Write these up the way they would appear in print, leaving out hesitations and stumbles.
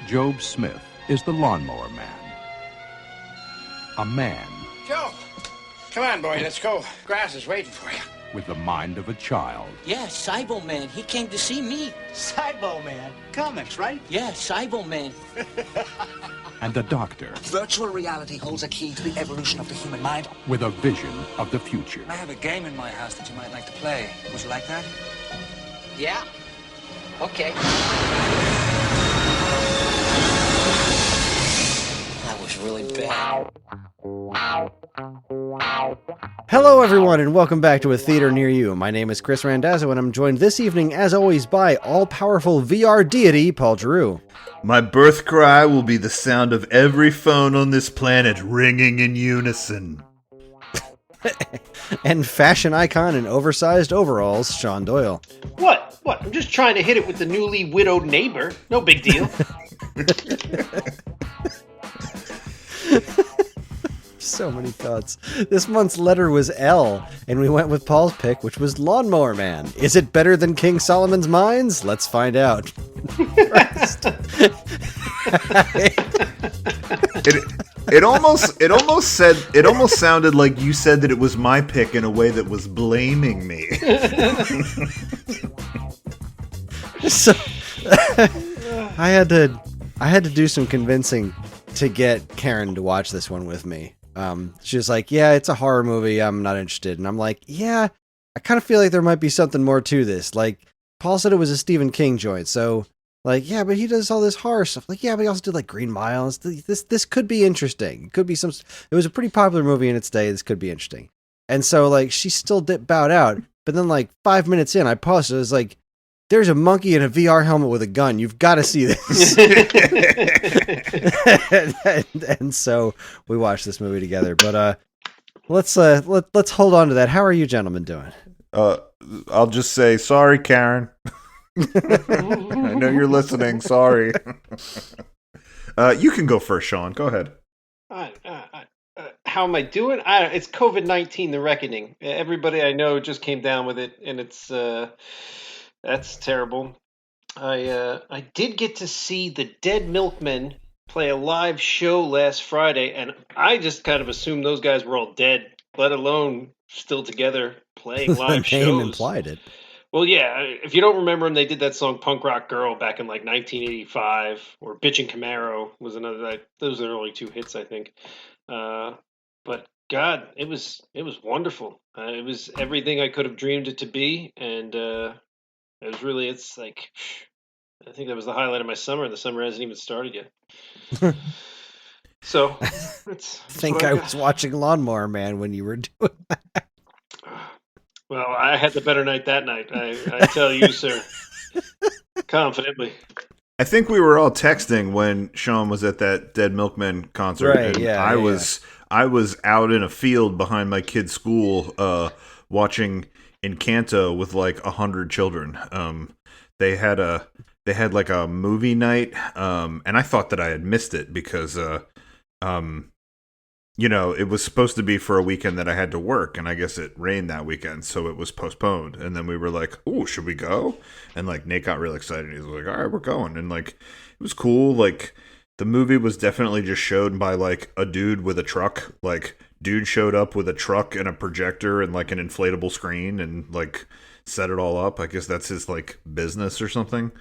Job Smith is the Lawnmower Man. A man Joe, come on, boy, let's go. Grass is waiting for you. with the mind of a child. Yeah, Cybo Man. He came to see me. Cybo Man. Comics, right? Yeah, Cybo Man. And a doctor Virtual reality holds a key to the evolution of the human mind. with a vision of the future. I have a game in my house that you might like to play. Would you like that? Yeah. Okay. That was really bad. Hello, everyone, and welcome back to A Theater Near You. My name is Kris Randazzo, and I'm joined this evening, as always, by all-powerful VR deity, Paul Giroux. My birth cry will be the sound of every phone on this planet ringing in unison. And fashion icon in oversized overalls, Sean Doyle. What? I'm just trying to hit it with the newly widowed neighbor. No big deal. So many thoughts. This month's letter was L, and we went with Paul's pick, which was Lawnmower Man. Is it better than King Solomon's Mines? Let's find out. It almost sounded like you said that it was my pick in a way that was blaming me. So I had to do some convincing to get Karen to watch this one with me. She was like, "Yeah, it's a horror movie. I'm not interested." And I'm like, "Yeah, I kind of feel like there might be something more to this. Like, Paul said it was a Stephen King joint, so like, yeah, but he does all this horror stuff. Like, yeah, but he also did like Green Mile. This could be interesting. It could be some. It was a pretty popular movie in its day. This could be interesting." And so like, she still bowed out. But then like 5 minutes in, I paused. I was like, "There's a monkey in a VR helmet with a gun. You've got to see this." and so we watched this movie together. But let's hold on to that. How are you gentlemen doing? I'll just say sorry, Karen. I know you're listening. Sorry. You can go first, Sean. Go ahead. How am I doing? It's COVID-19, the reckoning. Everybody I know just came down with it, and it's that's terrible. I did get to see the Dead Milkmen play a live show last Friday, and I just kind of assumed those guys were all dead, let alone still together playing live The name shows. implied it. Well, yeah, if you don't remember them, they did that song Punk Rock Girl back in like 1985, or Bitchin' Camaro was another. Those are their only two hits, I think. But God, it was wonderful. It was everything I could have dreamed it to be, and it was really, it's like, I think that was the highlight of my summer, and the summer hasn't even started yet. So, I think I was watching Lawnmower Man when you were doing that. Well, I had the better night that night. I tell you, sir, confidently. I think we were all texting when Sean was at that Dead Milkmen concert. Right, and yeah, I was out in a field behind my kid's school watching Encanto with like 100 children. They had like a movie night, and I thought that I had missed it because it was supposed to be for a weekend that I had to work, and I guess it rained that weekend, so it was postponed. And then we were like, "Ooh, should we go?" And like Nate got real excited. He was like, "All right, we're going." And like, it was cool. Like, the movie was definitely just shown by like a dude with a truck. Like, dude showed up with a truck and a projector and like an inflatable screen and like set it all up. I guess that's his like business or something.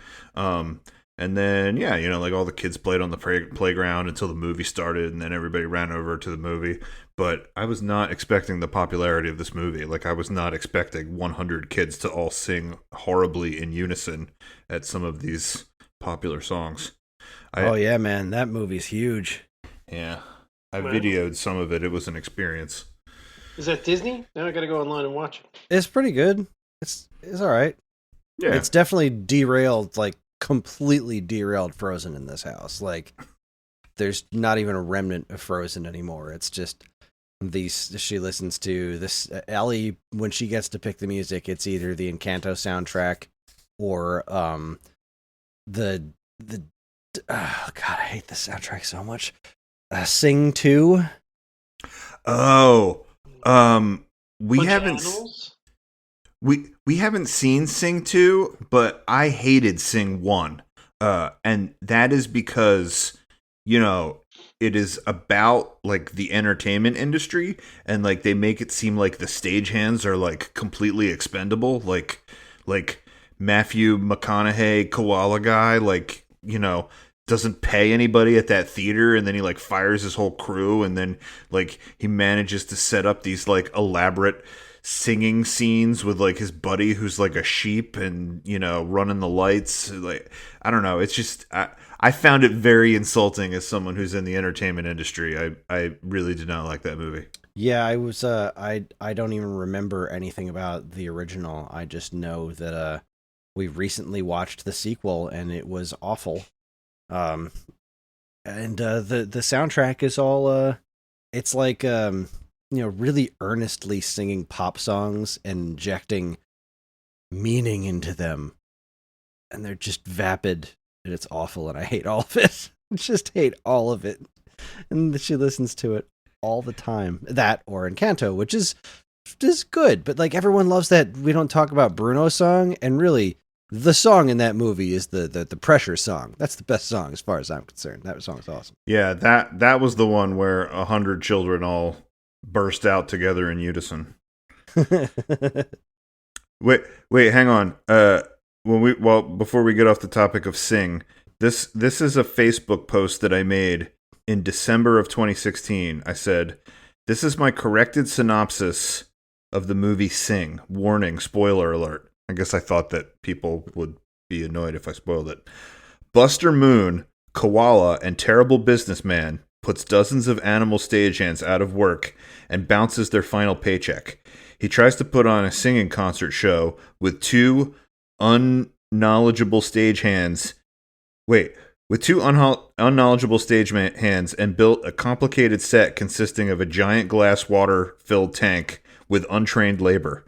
And then, yeah, like all the kids played on the playground until the movie started, and then everybody ran over to the movie. But I was not expecting the popularity of this movie. Like, I was not expecting 100 kids to all sing horribly in unison at some of these popular songs. Oh, yeah, man. That movie's huge. Yeah. I videoed some of it. It was an experience. Is that Disney? Now I got to go online and watch it. It's pretty good. It's all right. Yeah. It's definitely derailed, like, completely derailed Frozen in this house. Like, there's not even a remnant of Frozen anymore. It's just she listens to this Ellie, when she gets to pick the music, it's either the Encanto soundtrack or the oh God, I hate the soundtrack so much. Sing 2. Oh, we Bunch of haven't animals? we haven't seen Sing 2, but I hated Sing 1. And that is because, you know, it is about like the entertainment industry, and like they make it seem like the stagehands are like completely expendable, like Matthew McConaughey koala guy, like, you know, doesn't pay anybody at that theater, and then he like fires his whole crew, and then like he manages to set up these like elaborate singing scenes with like his buddy who's like a sheep, and, you know, running the lights. Like, I don't know, it's just I found it very insulting as someone who's in the entertainment industry. I really did not like that movie. Yeah, I was I don't even remember anything about the original. I just know that we recently watched the sequel and it was awful. And the soundtrack is all it's like you know, really earnestly singing pop songs and injecting meaning into them, and they're just vapid, and it's awful, and I hate all of it. I just hate all of it. And she listens to it all the time. That or Encanto, which is good, but like everyone loves that We Don't Talk About Bruno song, and really the song in that movie is the Pressure song. That's the best song as far as I'm concerned. That song's awesome. Yeah, that was the one where 100 children all burst out together in unison. Wait, hang on. Before we get off the topic of Sing, this is a Facebook post that I made in December of 2016. I said, "This is my corrected synopsis of the movie Sing. Warning, spoiler alert." I guess I thought that people would be annoyed if I spoiled it. Buster Moon, koala and terrible businessman, puts dozens of animal stagehands out of work and bounces their final paycheck. He tries to put on a singing concert show with two unknowledgeable stagehands. With two unknowledgeable stagehands, and built a complicated set consisting of a giant glass water-filled tank with untrained labor.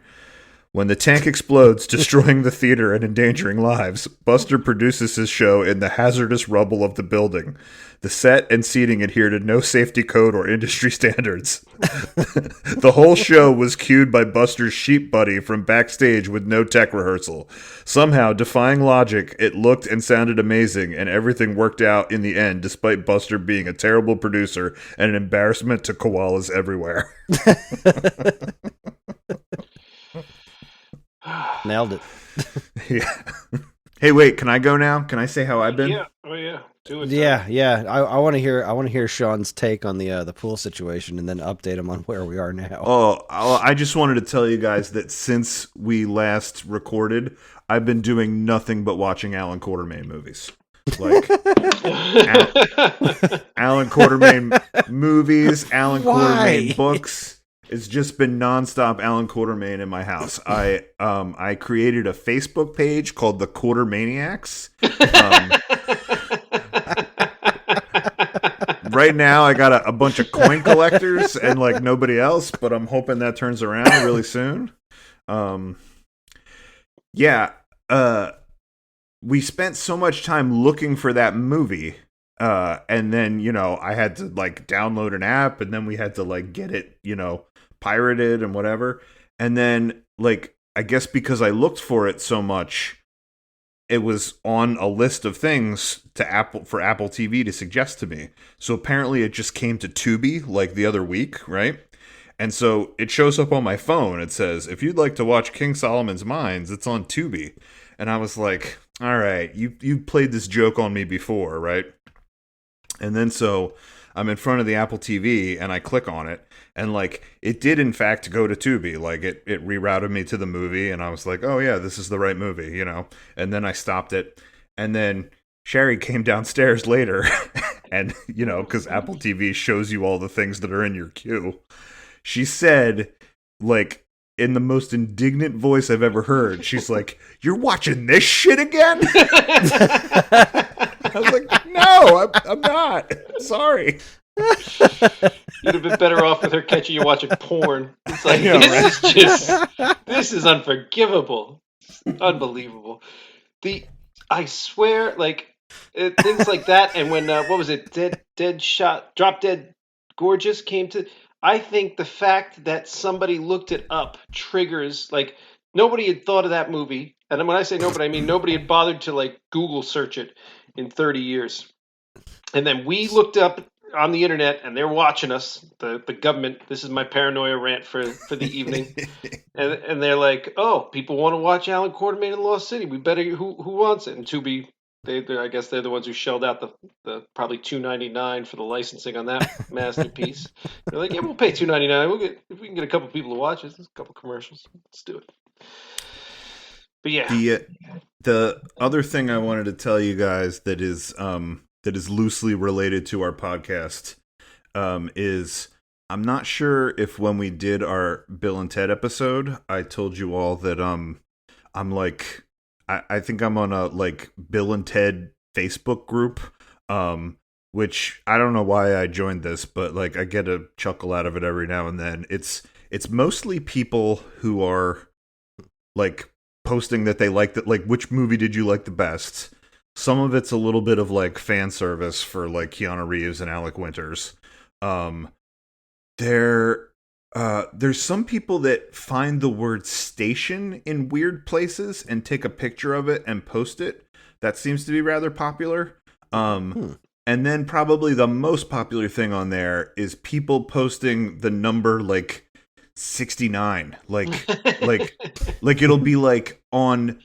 When the tank explodes, destroying the theater and endangering lives, Buster produces his show in the hazardous rubble of the building. The set and seating adhere to no safety code or industry standards. The whole show was cued by Buster's sheep buddy from backstage with no tech rehearsal. Somehow, defying logic, it looked and sounded amazing, and everything worked out in the end, despite Buster being a terrible producer and an embarrassment to koalas everywhere. Nailed it. Yeah. Hey, wait, can I go now? Can I say how I've been? Yeah. Oh yeah. Do it. Yeah. I want to hear Sean's take on the pool situation, and then update him on where we are now. Oh, I just wanted to tell you guys that since we last recorded, I've been doing nothing but watching Alan Quartermain movies. Like Alan Quartermain movies, Alan Quartermain books. It's just been nonstop Alan Quartermain in my house. I created a Facebook page called the Quartermaniacs. Right now, I got a bunch of coin collectors and like nobody else, but I'm hoping that turns around really soon. We spent so much time looking for that movie. And then, you know, I had to like download an app, and then we had to like get it, you know, pirated and whatever. And then, like, I guess because I looked for it so much, it was on a list of things for Apple TV to suggest to me. So apparently it just came to Tubi like the other week, right? And so it shows up on my phone. It says, if you'd like to watch King Solomon's Mines, it's on Tubi. And I was like, all right, you played this joke on me before, right? And then so I'm in front of the Apple TV and I click on it, and like it did in fact go to Tubi. Like it rerouted me to the movie, and I was like, oh yeah, this is the right movie, you know. And then I stopped it, and then Sherry came downstairs later, and you know, because Apple TV shows you all the things that are in your queue. She said, like, in the most indignant voice I've ever heard, she's like, "You're watching this shit again?" I was like, "No, I'm not. Sorry." You'd have been better off with her catching you watching porn. It's like, this is unforgivable. It's unbelievable. I swear, like, things like that, and when, what was it, Drop Dead Gorgeous came to, I think the fact that somebody looked it up triggers, like, nobody had thought of that movie. And when I say nobody, I mean nobody had bothered to like Google search it in 30 years. And then we looked up on the internet, and they're watching us. The government. This is my paranoia rant for the evening. And they're like, oh, people want to watch Alan Quartermain in Lost City. We better who wants it? And Tubi, I guess they're the ones who shelled out the probably $2.99 for the licensing on that masterpiece. They're like, yeah, we'll pay $2.99. We'll get if we can get a couple people to watch it. There's a couple commercials. Let's do it. But yeah, the other thing I wanted to tell you guys that is loosely related to our podcast is I'm not sure if when we did our Bill and Ted episode, I told you all that I'm like I think I'm on a like Bill and Ted Facebook group, which I don't know why I joined this, but like I get a chuckle out of it every now and then. It's mostly people who are like posting that they like that, like which movie did you like the best. Some of it's a little bit of like fan service for like Keanu Reeves and Alec Winters. There's some people that find the word station in weird places and take a picture of it and post it. That seems to be rather popular. And then probably the most popular thing on there is people posting the number like 69. Like it'll be like on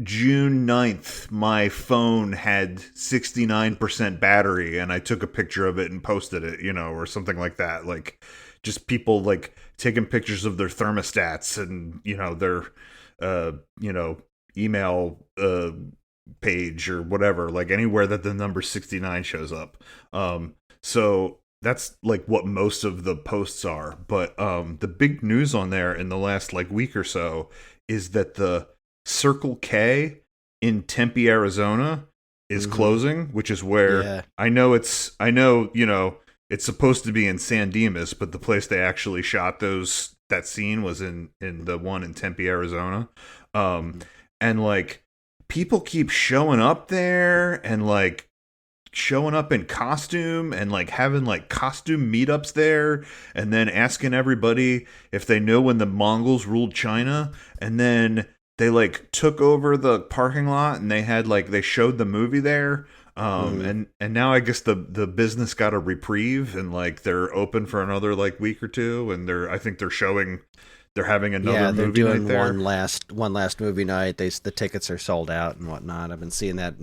June 9th, my phone had 69% battery and I took a picture of it and posted it, or something like that. Like just people like taking pictures of their thermostats and, their, email page or whatever, like anywhere that the number 69 shows up. So that's like what most of the posts are. But the big news on there in the last like week or so is that the Circle K in Tempe, Arizona is closing, which is where I know it's supposed to be in San Dimas, but the place they actually shot that scene was in the one in Tempe, Arizona. And like people keep showing up there and like showing up in costume and like having like costume meetups there and then asking everybody if they know when the Mongols ruled China, and then they like took over the parking lot and they showed the movie there. And now I guess the business got a reprieve and like they're open for another like week or two, and they're having another movie doing night there. one last movie night. The tickets are sold out and whatnot. I've been seeing that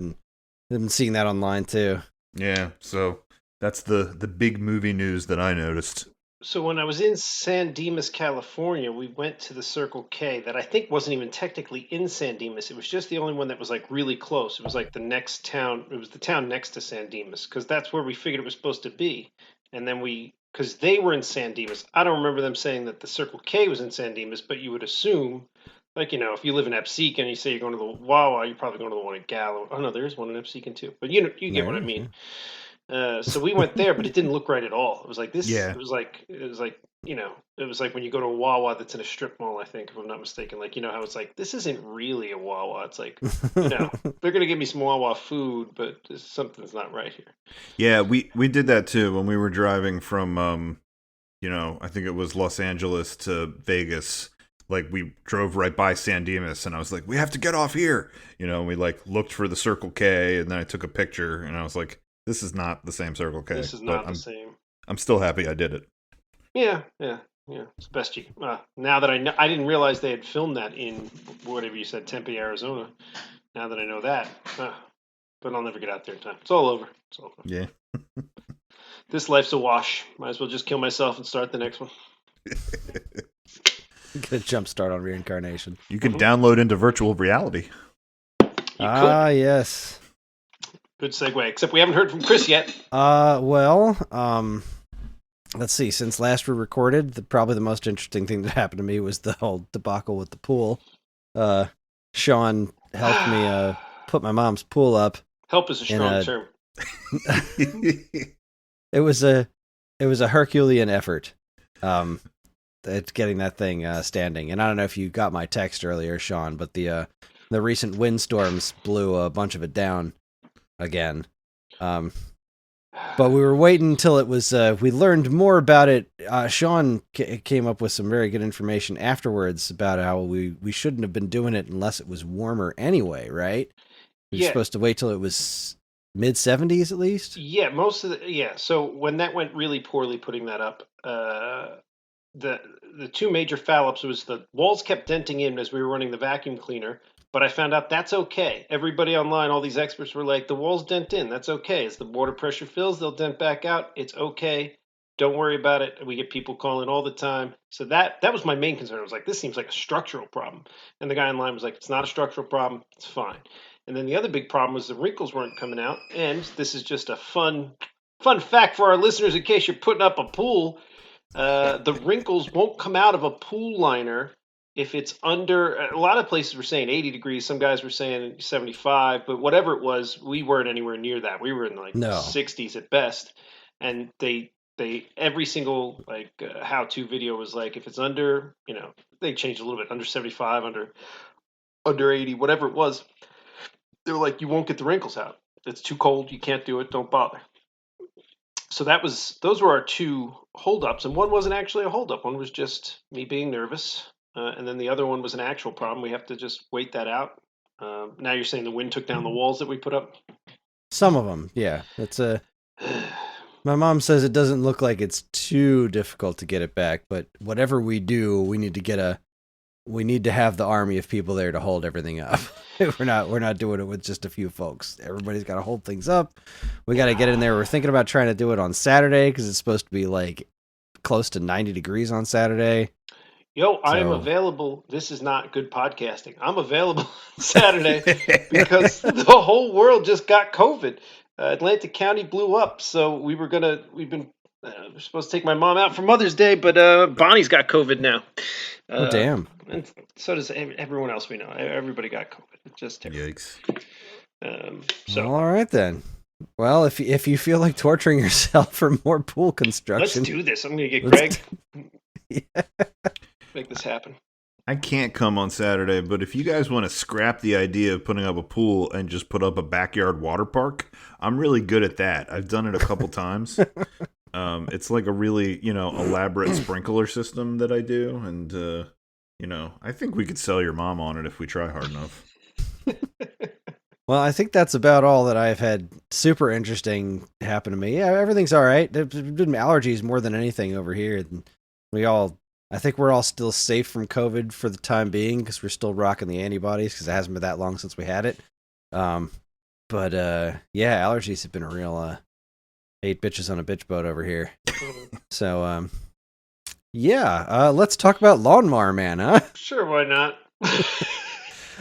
online too. Yeah, so that's the big movie news that I noticed. So when I was in San Dimas, California, we went to the Circle K that I think wasn't even technically in San Dimas. It was just the only one that was like really close. It was like the next town. It was the town next to San Dimas, because that's where we figured it was supposed to be. And then because they were in San Dimas. I don't remember them saying that the Circle K was in San Dimas, but you would assume, like, if you live in Ep.15 and you say you're going to the Wawa, you're probably going to the one in Gallo. Oh no, there is one in Ep.15 too. But you get what I mean. So we went there, but it didn't look right at all. It was like this. Yeah. It was like when you go to a Wawa that's in a strip mall, I think, if I'm not mistaken. Like, how it's like, this isn't really a Wawa. It's like, they're gonna give me some Wawa food, but something's not right here. Yeah, we did that too when we were driving from I think it was Los Angeles to Vegas. Like we drove right by San Dimas, and I was like, we have to get off here. And we like looked for the Circle K, and then I took a picture, and I was like, this is not the same Circle K. This is not the same. I'm still happy I did it. Yeah. It's the best you. Now that I didn't realize they had filmed that in whatever you said, Tempe, Arizona. Now that I know that, but I'll never get out there in time. It's all over. Yeah. This life's a wash. Might as well just kill myself and start the next one. Get a jump start on reincarnation. You can download into virtual reality. Yes. Good segue, except we haven't heard from Kris yet. Let's see. Since last we recorded, probably the most interesting thing that happened to me was the whole debacle with the pool. Sean helped me put my mom's pool up. Help is a strong term. It was a Herculean effort at getting that thing standing. And I don't know if you got my text earlier, Sean, but the recent windstorms blew a bunch of it down again. But we were waiting until it was, we learned more about it. Sean came up with some very good information afterwards about how we shouldn't have been doing it unless it was warmer anyway, right? We were supposed to wait till it was mid-70s at least? Yeah, most of so when that went really poorly putting that up, the two major foul ups was the walls kept denting in as we were running the vacuum cleaner, but I found out that's okay. Everybody online, all these experts were like, the walls dent in, that's okay. As the water pressure fills, they'll dent back out. It's okay. Don't worry about it. We get people calling all the time. So that was my main concern. I was like, this seems like a structural problem. And the guy online was like, it's not a structural problem. It's fine. And then the other big problem was the wrinkles weren't coming out. And this is just a fun fact for our listeners in case you're putting up a pool. The wrinkles won't come out of a pool liner if it's under. A lot of places were saying 80 degrees. Some guys were saying 75, but whatever it was, we weren't anywhere near that. We were in like 60s at best. And they every single how-to video was like, if it's under, they changed a little bit, under 75, under 80, whatever it was. They were like, you won't get the wrinkles out. It's too cold. You can't do it. Don't bother. So those were our two holdups, and one wasn't actually a holdup. One was just me being nervous, and then the other one was an actual problem. We have to just wait that out. Now you're saying the wind took down the walls that we put up? Some of them, yeah. That's my mom says it doesn't look like it's too difficult to get it back, but whatever we do, we need to have the army of people there to hold everything up. We're not doing it with just a few folks. Everybody's got to hold things up. We got to get in there. We're thinking about trying to do it on Saturday because it's supposed to be like close to 90 degrees on Saturday. I am available. This is not good podcasting. I'm available Saturday because the whole world just got COVID. Atlantic County blew up, so we're supposed to take my mom out for Mother's Day, but Bonnie's got COVID now. Oh, damn. And so does everyone else we know. Everybody got COVID. It's just terrible. Yikes. So all right then. Well, if you feel like torturing yourself for more pool construction, let's do this. I'm going to get Greg. Make this happen. I can't come on Saturday, but if you guys want to scrap the idea of putting up a pool and just put up a backyard water park, I'm really good at that. I've done it a couple times. It's like a really, elaborate sprinkler system that I do. And, I think we could sell your mom on it if we try hard enough. Well, I think that's about all that I've had super interesting happen to me. Yeah, everything's all right. There's been allergies more than anything over here. I think we're all still safe from COVID for the time being because we're still rocking the antibodies because it hasn't been that long since we had it. But allergies have been a real 8 bitches on a bitch boat over here. So, let's talk about Lawnmower Man, huh? Sure, why not?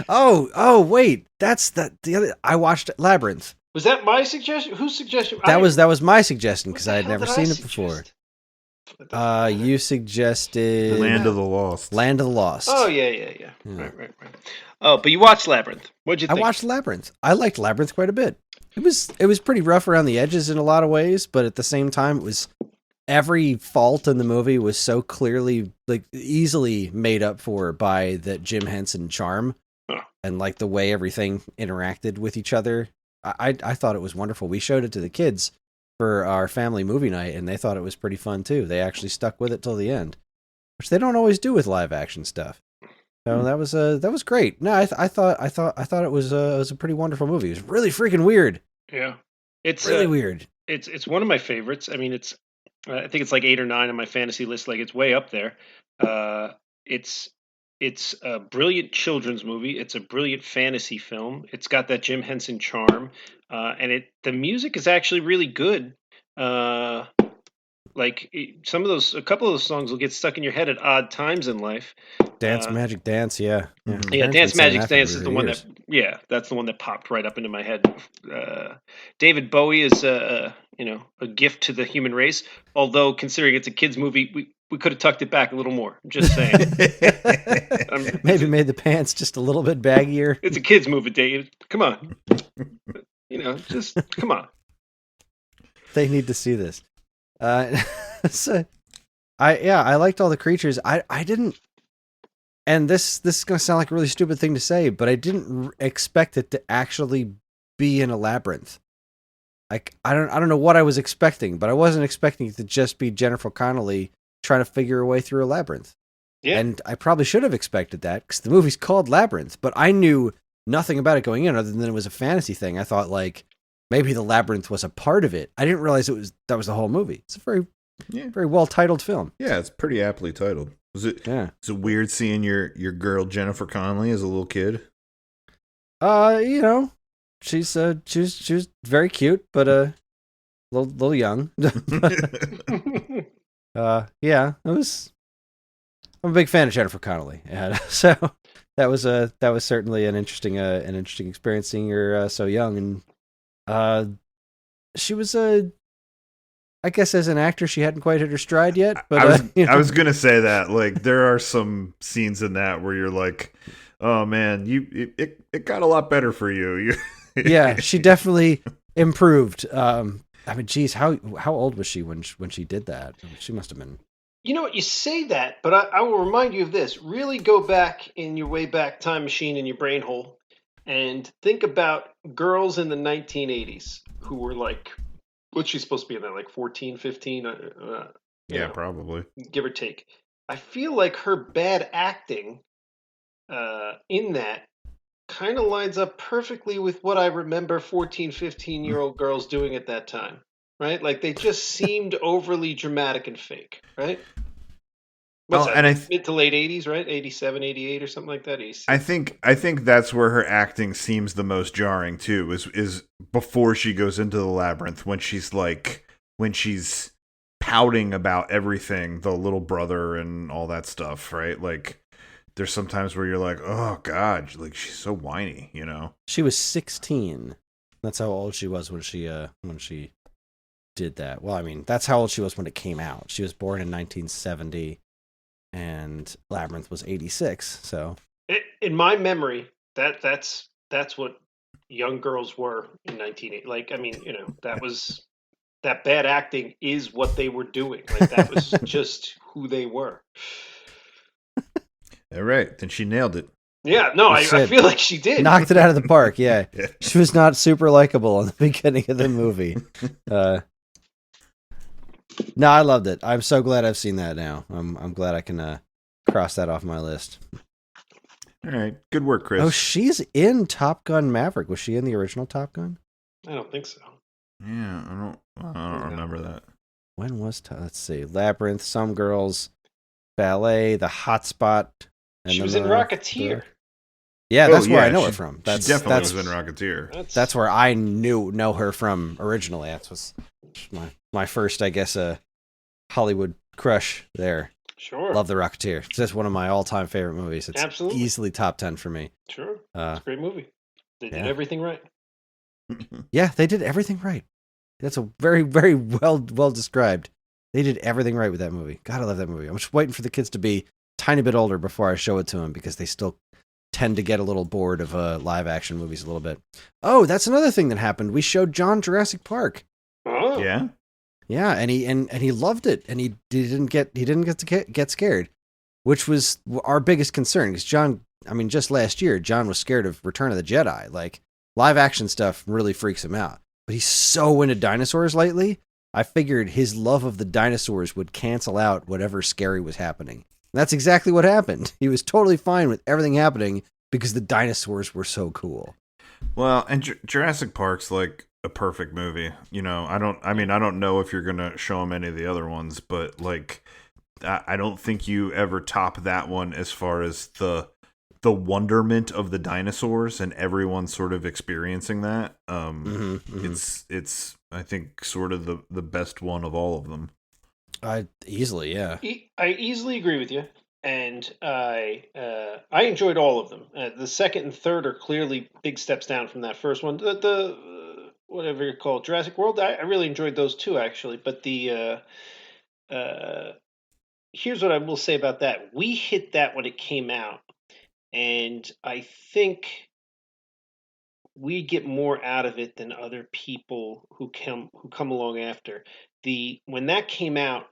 Oh, wait, that's the other. I watched Labyrinth. Was that my suggestion? Whose suggestion? That was my suggestion because I had never seen it before. You suggested Land of the Lost. Land of the Lost. Oh yeah. Right. Oh, but you watched Labyrinth. What'd you think? I watched Labyrinth. I liked Labyrinth quite a bit. It was pretty rough around the edges in a lot of ways, but at the same time, it was every fault in the movie was so clearly, like, easily made up for by that Jim Henson charm and like the way everything interacted with each other. I thought it was wonderful. We showed it to the kids for our family movie night, and they thought it was pretty fun too. They actually stuck with it till the end, which they don't always do with live action stuff. So that was great. No, I thought it was a pretty wonderful movie. It was really freaking weird. Yeah, it's really weird. It's one of my favorites. I mean, I think it's like 8 or 9 on my fantasy list. Like, it's way up there. It's a brilliant children's movie. It's a brilliant fantasy film. It's got that Jim Henson charm, and the music is actually really good. A couple of those songs will get stuck in your head at odd times in life. Dance Magic Dance, yeah. Dance Magic Dance is the one that's the one that popped right up into my head. David Bowie is a gift to the human race. Although, considering it's a kids movie, we could have tucked it back a little more. I'm just saying. Maybe made the pants just a little bit baggier. It's a kids movie, Dave. Come on. Just come on. They need to see this. So, I liked all the creatures. I didn't, and this is gonna sound like a really stupid thing to say, but I didn't expect it to actually be in a labyrinth. like I don't know what I was expecting, but I wasn't expecting it to just be Jennifer Connelly trying to figure her way through a labyrinth. Yeah. And I probably should have expected that because the movie's called Labyrinth, but I knew nothing about it going in other than it was a fantasy thing. I thought like maybe the labyrinth was a part of it. I didn't realize that was the whole movie. It's a very well titled film. Yeah, it's pretty aptly titled. Was it? Yeah. Is it weird seeing your girl Jennifer Connelly as a little kid? You know, she was very cute, but little young. Yeah, it was. I'm a big fan of Jennifer Connelly, and so that was certainly an interesting experience seeing her so young, and she was I guess as an actor she hadn't quite hit her stride yet. But I was gonna say that like there are some scenes in that where you're like, oh man, it got a lot better for you. Yeah, she definitely improved. I mean, geez, how old was she when she did that? She must have been. You know what? You say that, but I will remind you of this. Really go back in your way back time machine in your brain hole and think about girls in the 1980s who were like, what's she supposed to be in that, like 14, 15? Yeah, probably. Give or take. I feel like her bad acting in that kind of lines up perfectly with what I remember 14, 15-year-old girls doing at that time. Right? Like they just seemed overly dramatic and fake, right? What's that? And mid to late 80s, right? 87, 88 or something like that. 86. I think that's where her acting seems the most jarring too, is before she goes into the labyrinth when she's pouting about everything, the little brother and all that stuff, right? Like there's sometimes where you're like, oh God, like she's so whiny, you know? She was 16. That's how old she was when she did that. Well, I mean, that's how old she was when it came out. She was born in 1970, and Labyrinth was 86. So, in my memory, that's what young girls were in 1980. Like, I mean, you know, that bad acting is what they were doing. Like, that was just who they were. All right, then she nailed it. Yeah, no, I feel like she did. Knocked it out of the park. Yeah, she was not super likable in the beginning of the movie. No, I loved it. I'm so glad I've seen that now. I'm glad I can cross that off my list. All right, good work, Kris. Oh, she's in Top Gun Maverick. Was she in the original Top Gun? I don't think so. Yeah, I don't remember that. When was let's see, Labyrinth, Some Girls, Ballet, The Hot Spot. And she was in Rocketeer. Yeah, that's where I know her from. She definitely was in Rocketeer. That's where I know her from originally. That was my first, I guess, Hollywood crush there. Sure. Love The Rocketeer. That's one of my all-time favorite movies. It's absolutely easily top 10 for me. Sure. It's a great movie. They did everything right. Yeah, they did everything right. That's a very, very well described. They did everything right with that movie. God, I love that movie. I'm just waiting for the kids to be a tiny bit older before I show it to them because they still tend to get a little bored of live action movies a little bit. Oh, that's another thing that happened. We showed John Jurassic Park. Oh. Yeah. Yeah, and he loved it, and he didn't get scared, which was our biggest concern. Because John, I mean, just last year, John was scared of Return of the Jedi. Like live action stuff really freaks him out. But he's so into dinosaurs lately. I figured his love of the dinosaurs would cancel out whatever scary was happening. And that's exactly what happened. He was totally fine with everything happening because the dinosaurs were so cool. Well, and Jurassic Park's like a perfect movie. You know, I don't know if you're gonna show him any of the other ones, but like, I don't think you ever top that one as far as the wonderment of the dinosaurs and everyone sort of experiencing that. It's I think sort of the best one of all of them. Easily, yeah. I easily agree with you, and I enjoyed all of them. The second and third are clearly big steps down from that first one. The whatever you call it, Jurassic World, I really enjoyed those too, actually. But the here's what I will say about that: we hit that when it came out, and I think we get more out of it than other people who come along after. When that came out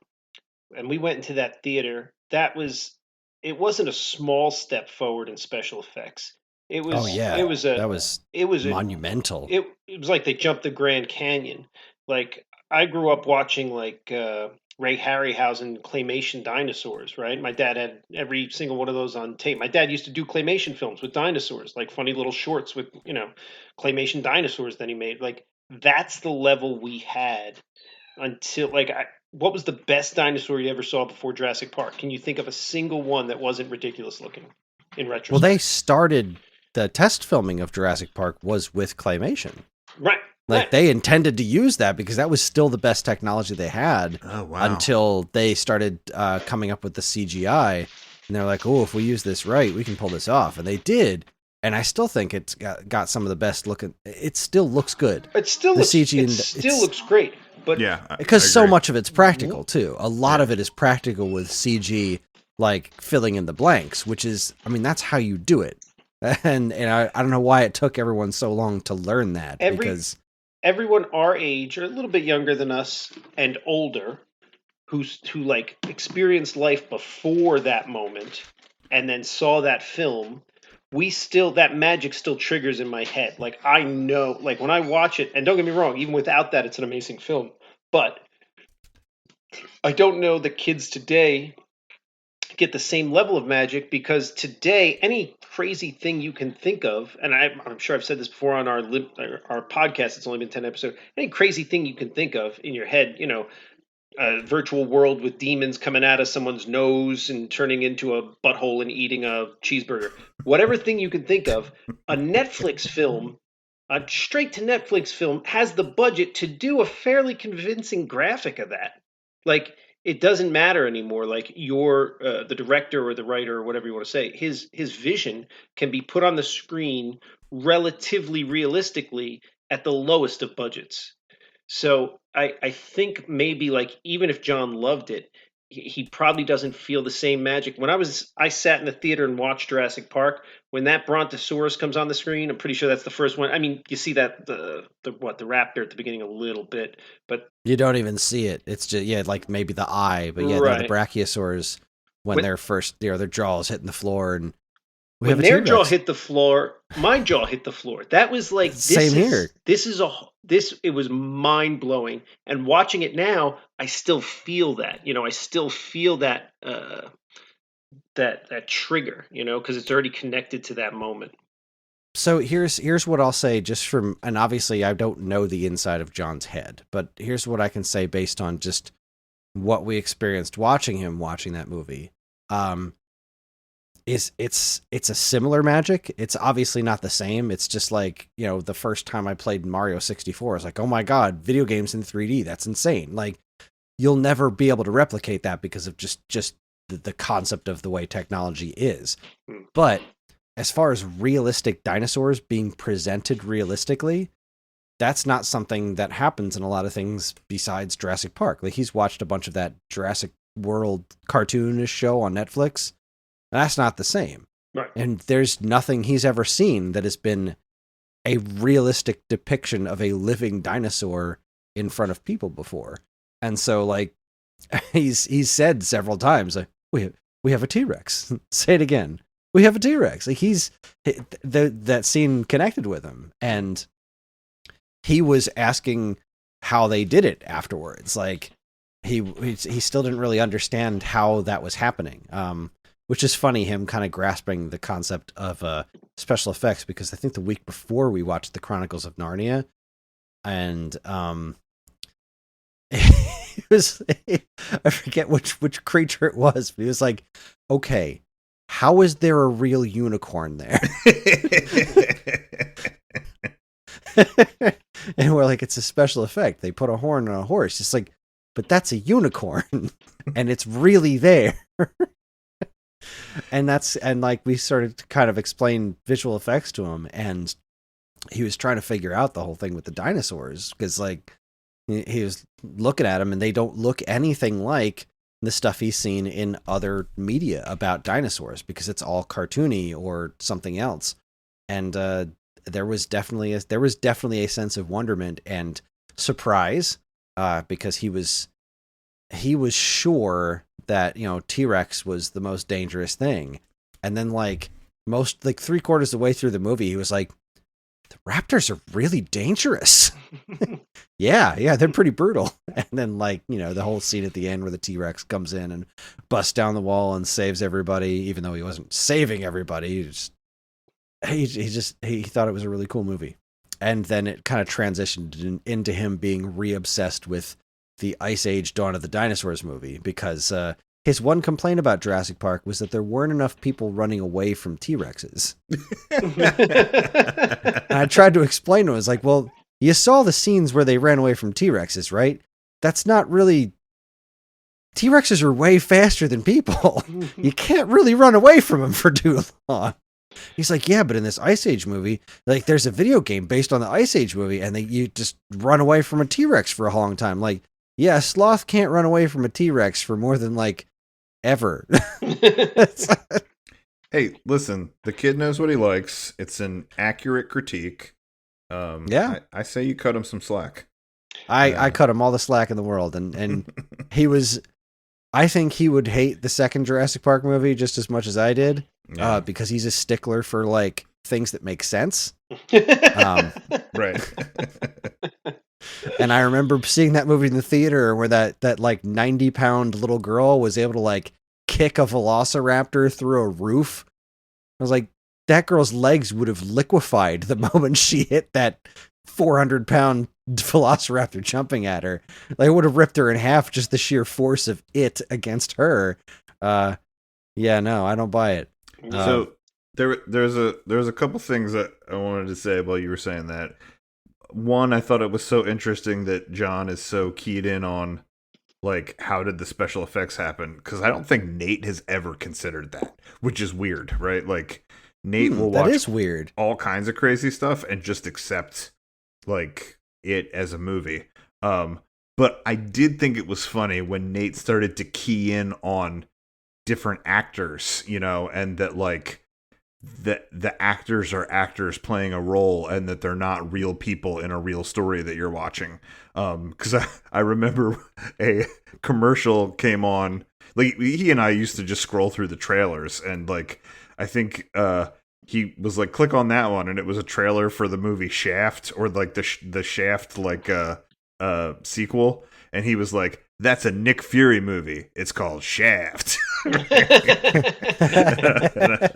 and we went into that theater, it wasn't a small step forward in special effects. It was. Oh yeah, It was that was It was a. monumental. It was like they jumped the Grand Canyon. Like I grew up watching like Ray Harryhausen claymation dinosaurs, right? My dad had every single one of those on tape. My dad used to do claymation films with dinosaurs, like funny little shorts with, claymation dinosaurs that he made. Like that's the level we had until what was the best dinosaur you ever saw before Jurassic Park? Can you think of a single one that wasn't ridiculous looking in retrospect? Well, they started the test filming of Jurassic Park was with claymation. Right. Like they intended to use that because that was still the best technology they had until they started coming up with the CGI. And they're like, oh, if we use this right, we can pull this off. And they did. And I still think it's got some of the best looking. It still looks good. It still looks great. But yeah, because so much of it's practical too. A lot of it is practical with CG, like filling in the blanks, which is, I mean, that's how you do it. And I don't know why it took everyone so long to learn that because everyone our age or a little bit younger than us and older who like experienced life before that moment and then saw that film, that magic still triggers in my head. Like I know, like when I watch it, and don't get me wrong, even without that, it's an amazing film. But I don't know the kids today get the same level of magic because today any crazy thing you can think of, and I'm sure I've said this before on our podcast, it's only been 10 episodes, any crazy thing you can think of in your head, a virtual world with demons coming out of someone's nose and turning into a butthole and eating a cheeseburger, whatever thing you can think of, a Netflix film, a straight to Netflix film has the budget to do a fairly convincing graphic of that. Like, it doesn't matter anymore. Like the director or the writer or whatever you want to say, his vision can be put on the screen relatively realistically at the lowest of budgets. So I think maybe like even if John loved it, he probably doesn't feel the same magic. When I sat in the theater and watched Jurassic Park, when that Brontosaurus comes on the screen, I'm pretty sure that's the first one. I mean, you see that the raptor at the beginning a little bit, but you don't even see it. It's just like maybe the eye, but no, the brachiosaurs when they're first, their jaws hitting the floor and when their jaw hit the floor, my jaw hit the floor. That was like same here. It was mind blowing. And watching it now, I still feel that. I still feel that that trigger. Because it's already connected to that moment. So here's what I'll say, just from, and obviously I don't know the inside of John's head, but here's what I can say based on just what we experienced watching that movie. It's a similar magic. It's obviously not the same. It's just like, the first time I played Mario 64, I was like, oh my God, video games in 3D. That's insane. Like you'll never be able to replicate that because of just the concept of the way technology is. But as far as realistic dinosaurs being presented realistically, that's not something that happens in a lot of things besides Jurassic Park. Like he's watched a bunch of that Jurassic World cartoonish show on Netflix. That's not the same. Right. And there's nothing he's ever seen that has been a realistic depiction of a living dinosaur in front of people before. And so like he's said several times, like, we have a T-Rex. Say it again. We have a T-Rex. Like that scene connected with him. And he was asking how they did it afterwards. Like he still didn't really understand how that was happening. Which is funny, him kind of grasping the concept of special effects, because I think the week before we watched The Chronicles of Narnia, and it was, I forget which creature it was, but he was like, okay, how is there a real unicorn there? And we're like, it's a special effect. They put a horn on a horse. It's like, but that's a unicorn, and it's really there. And like we started to kind of explain visual effects to him, and he was trying to figure out the whole thing with the dinosaurs, because like he was looking at them and they don't look anything like the stuff he's seen in other media about dinosaurs, because it's all cartoony or something else. And there was definitely a sense of wonderment and surprise, because he was sure that T-Rex was the most dangerous thing. And then like most, like 3/4 of the way through the movie, he was like, the raptors are really dangerous. Yeah, they're pretty brutal. And then, like, you know, the whole scene at the end where the T-Rex comes in and busts down the wall and saves everybody, even though he wasn't saving everybody. He thought it was a really cool movie. And then it kind of transitioned into him being re-obsessed with the Ice Age Dawn of the Dinosaurs movie, because his one complaint about Jurassic Park was that there weren't enough people running away from T-Rexes. And I tried to explain to him, I was like, well, you saw the scenes where they ran away from T-Rexes, right? That's not really... T-Rexes are way faster than people. You can't really run away from them for too long. He's like, yeah, but in this Ice Age movie, like, there's a video game based on the Ice Age movie, and you just run away from a T-Rex for a long time. Like, yeah, a sloth can't run away from a T-Rex for more than, like, ever. Hey, listen, the kid knows what he likes. It's an accurate critique. Yeah. I say you cut him some slack. I cut him all the slack in the world, and he was... I think he would hate the second Jurassic Park movie just as much as I did. Yeah. Because he's a stickler for, like, things that make sense. Right. And I remember seeing that movie in the theater where that like 90-pound little girl was able to, like, kick a velociraptor through a roof. I was like, that girl's legs would have liquefied the moment she hit that 400-pound velociraptor jumping at her. Like, it would have ripped her in half, just the sheer force of it against her. Yeah, no, I don't buy it. So there's a couple things that I wanted to say while you were saying that. One, I thought it was so interesting that John is so keyed in on, like, how did the special effects happen? Because I don't think Nate has ever considered that, which is weird, right? Like, Nate will watch that is weird. all kinds of crazy stuff and just accept, like, it as a movie. But I did think it was funny when Nate started to key in on different actors, you know, and that, like, the actors are actors playing a role and that they're not real people in a real story that you're watching. Because I remember a commercial came on, like, he and I used to just scroll through the trailers, and, like, I think he was like, click on that one, and it was a trailer for the movie Shaft, or like the Shaft, like, sequel, and he was like, that's a Nick Fury movie, it's called Shaft. And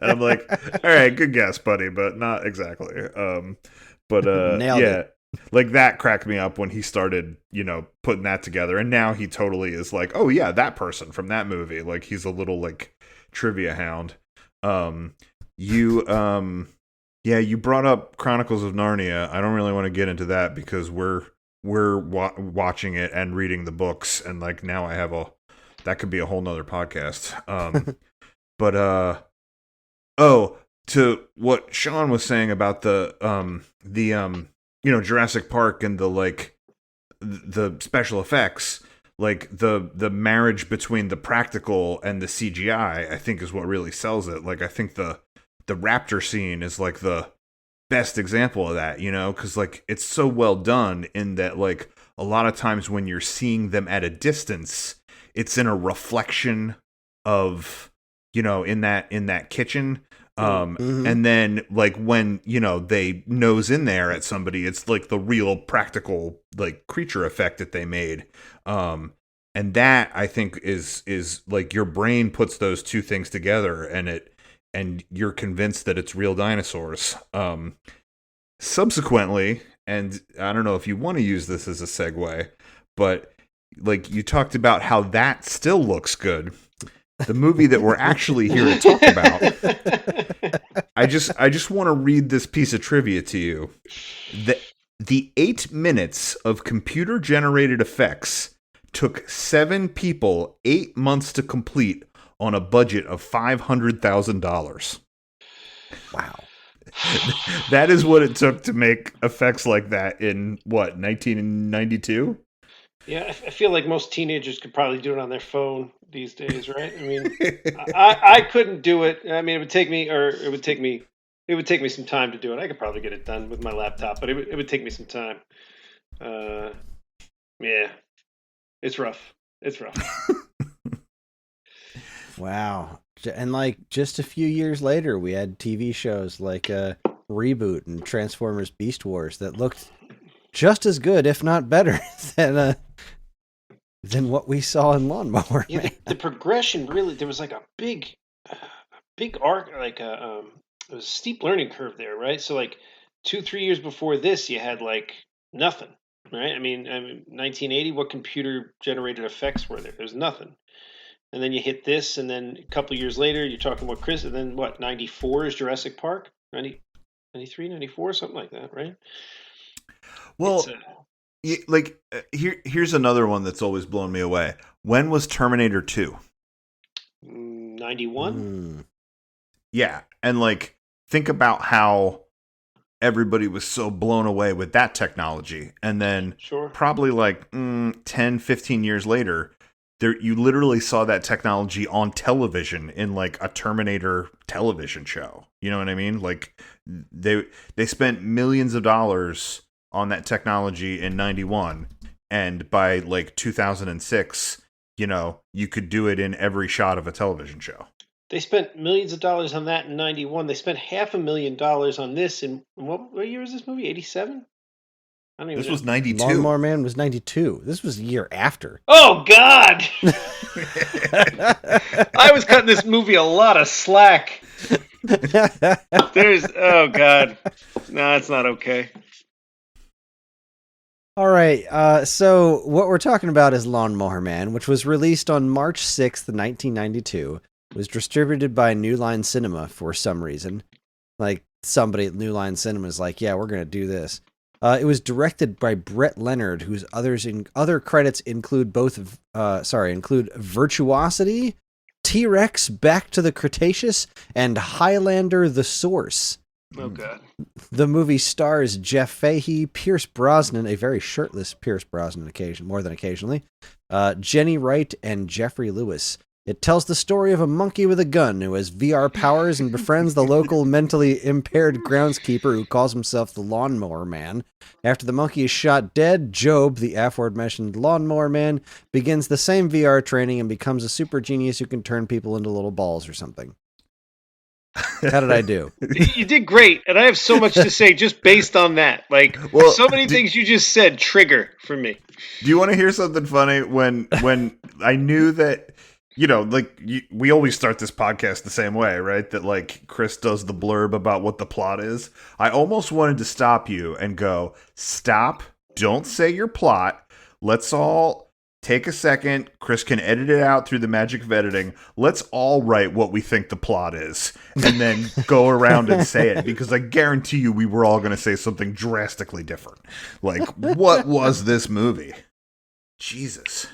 I'm like, all right, good guess, buddy, but not exactly. Nailed it. Like, that cracked me up when he started, you know, putting that together, and now he totally is like, oh yeah, that person from that movie. Like, he's a little, like, trivia hound. You brought up Chronicles of Narnia. I don't really want to get into that because we're watching it and reading the books, and, like, now I have that could be a whole nother podcast. But to what Sean was saying about the you know, Jurassic Park and the, like, the special effects, like, the marriage between the practical and the CGI, I think, is what really sells it. Like, I think the raptor scene is, like, the best example of that, you know, because, like, it's so well done in that, like, a lot of times when you're seeing them at a distance, it's in a reflection of, you know, in that kitchen. And then, like, when, you know, they nose in there at somebody, it's like the real practical, like, creature effect that they made. And that, I think, is like, your brain puts those two things together, and you're convinced that it's real dinosaurs. Subsequently, and I don't know if you want to use this as a segue, but, like, you talked about how that still looks good. The movie that we're actually here to talk about, I just want to read this piece of trivia to you. The 8 minutes of computer-generated effects took 7 people 8 months to complete on a budget of $500,000. Wow. That is what it took to make effects like that in, what, 1992? Yeah, I feel like most teenagers could probably do it on their phone these days, right? I mean, I couldn't do it. I mean, it would take me some time to do it. I could probably get it done with my laptop, but it would take me some time. Yeah, it's rough. It's rough. Wow. And like just a few years later, we had TV shows like Reboot and Transformers Beast Wars that looked just as good, if not better, than what we saw in Lawnmower Man. The progression really, there was like a big arc, like it was a steep learning curve there, right? So like 2-3 years before this, you had like nothing, right? I mean 1980, what computer generated effects were there? There's nothing. And then you hit this, and then a couple years later, you're talking about Kris, and then what, 94 is Jurassic Park? 93, 94, something like that, right? Well, here's another one that's always blown me away. When was Terminator 2? 91? Yeah, and like, think about how everybody was so blown away with that technology. And then probably like 10, 15 years later, you literally saw that technology on television in like a Terminator television show. You know what I mean? Like they spent millions of dollars on that technology in 91, and by like 2006, you could do it in every shot of a television show. They spent millions of dollars on that in 91. They spent $500,000 on this in what year was this movie? 87? I don't even know. This was 92. Lawnmower Man was 92. This was a year after. Oh, God! I was cutting this movie a lot of slack. Oh, God. No, it's not okay. All right, so what we're talking about is Lawnmower Man, which was released on March 6th, 1992. It was distributed by New Line Cinema for some reason. Like, somebody at New Line Cinema is like, yeah, we're going to do this. It was directed by Brett Leonard, whose other credits include include Virtuosity, T-Rex, Back to the Cretaceous, and Highlander: The Source. Oh, God. The movie stars Jeff Fahey, Pierce Brosnan, a very shirtless Pierce Brosnan more than occasionally, Jenny Wright, and Jeffrey Lewis. It tells the story of a monkey with a gun who has VR powers and befriends the local mentally impaired groundskeeper who calls himself the Lawnmower Man. After the monkey is shot dead, Job, the aforementioned Lawnmower Man, begins the same VR training and becomes a super genius who can turn people into little balls or something. How did I do? You did great, and I have so much to say just based on that. Like, so many things you just said trigger for me. Do you want to hear something funny? When I knew that, we always start this podcast the same way, right? That like Kris does the blurb about what the plot is. I almost wanted to stop you and go, stop, don't say your plot. Let's all take a second. Kris can edit it out through the magic of editing. Let's all write what we think the plot is and then go around and say it, because I guarantee you we were all going to say something drastically different. Like, what was this movie? Jesus.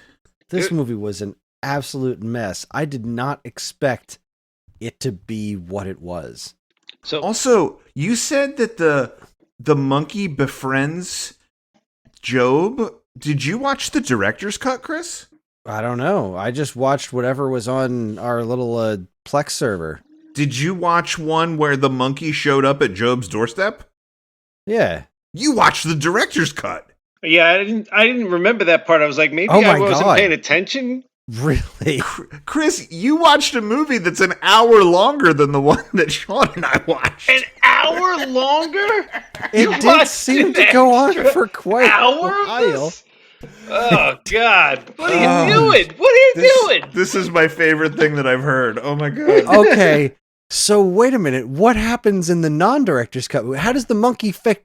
This movie was an absolute mess. I did not expect it to be what it was. So also, you said that the monkey befriends Job. Did you watch the director's cut, Kris? I don't know. I just watched whatever was on our little Plex server. Did you watch one where the monkey showed up at Job's doorstep? Yeah. You watched the director's cut. Yeah, I didn't remember that part. I was like, maybe I wasn't paying attention. Really? Chris, you watched a movie that's an hour longer than the one that Sean and I watched. An hour longer? It did seem to go on for quite a while. Oh, God. What are you doing? What are you doing? This is my favorite thing that I've heard. Oh, my God. Okay, so wait a minute. What happens in the non-director's cut? How does the monkey fix?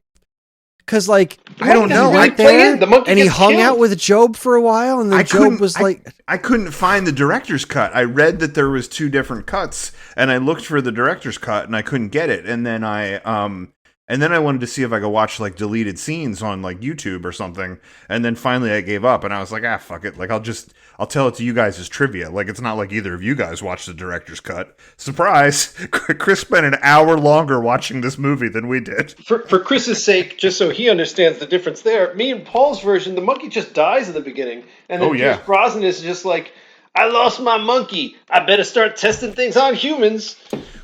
Because, like, I don't know. Right there, and he hung out with Job for a while, and then Job was like... I couldn't find the director's cut. I read that there was 2 different cuts, and I looked for the director's cut, and I couldn't get it. And then I wanted to see if I could watch, like, deleted scenes on, like, YouTube or something. And then finally I gave up, and I was like, fuck it. Like, I'll tell it to you guys as trivia. Like, it's not like either of you guys watched the director's cut. Surprise! Kris spent an hour longer watching this movie than we did. For Chris's sake, just so he understands the difference there, me and Paul's version, the monkey just dies in the beginning. And then Pierce Brosnan is just like, I lost my monkey. I better start testing things on humans.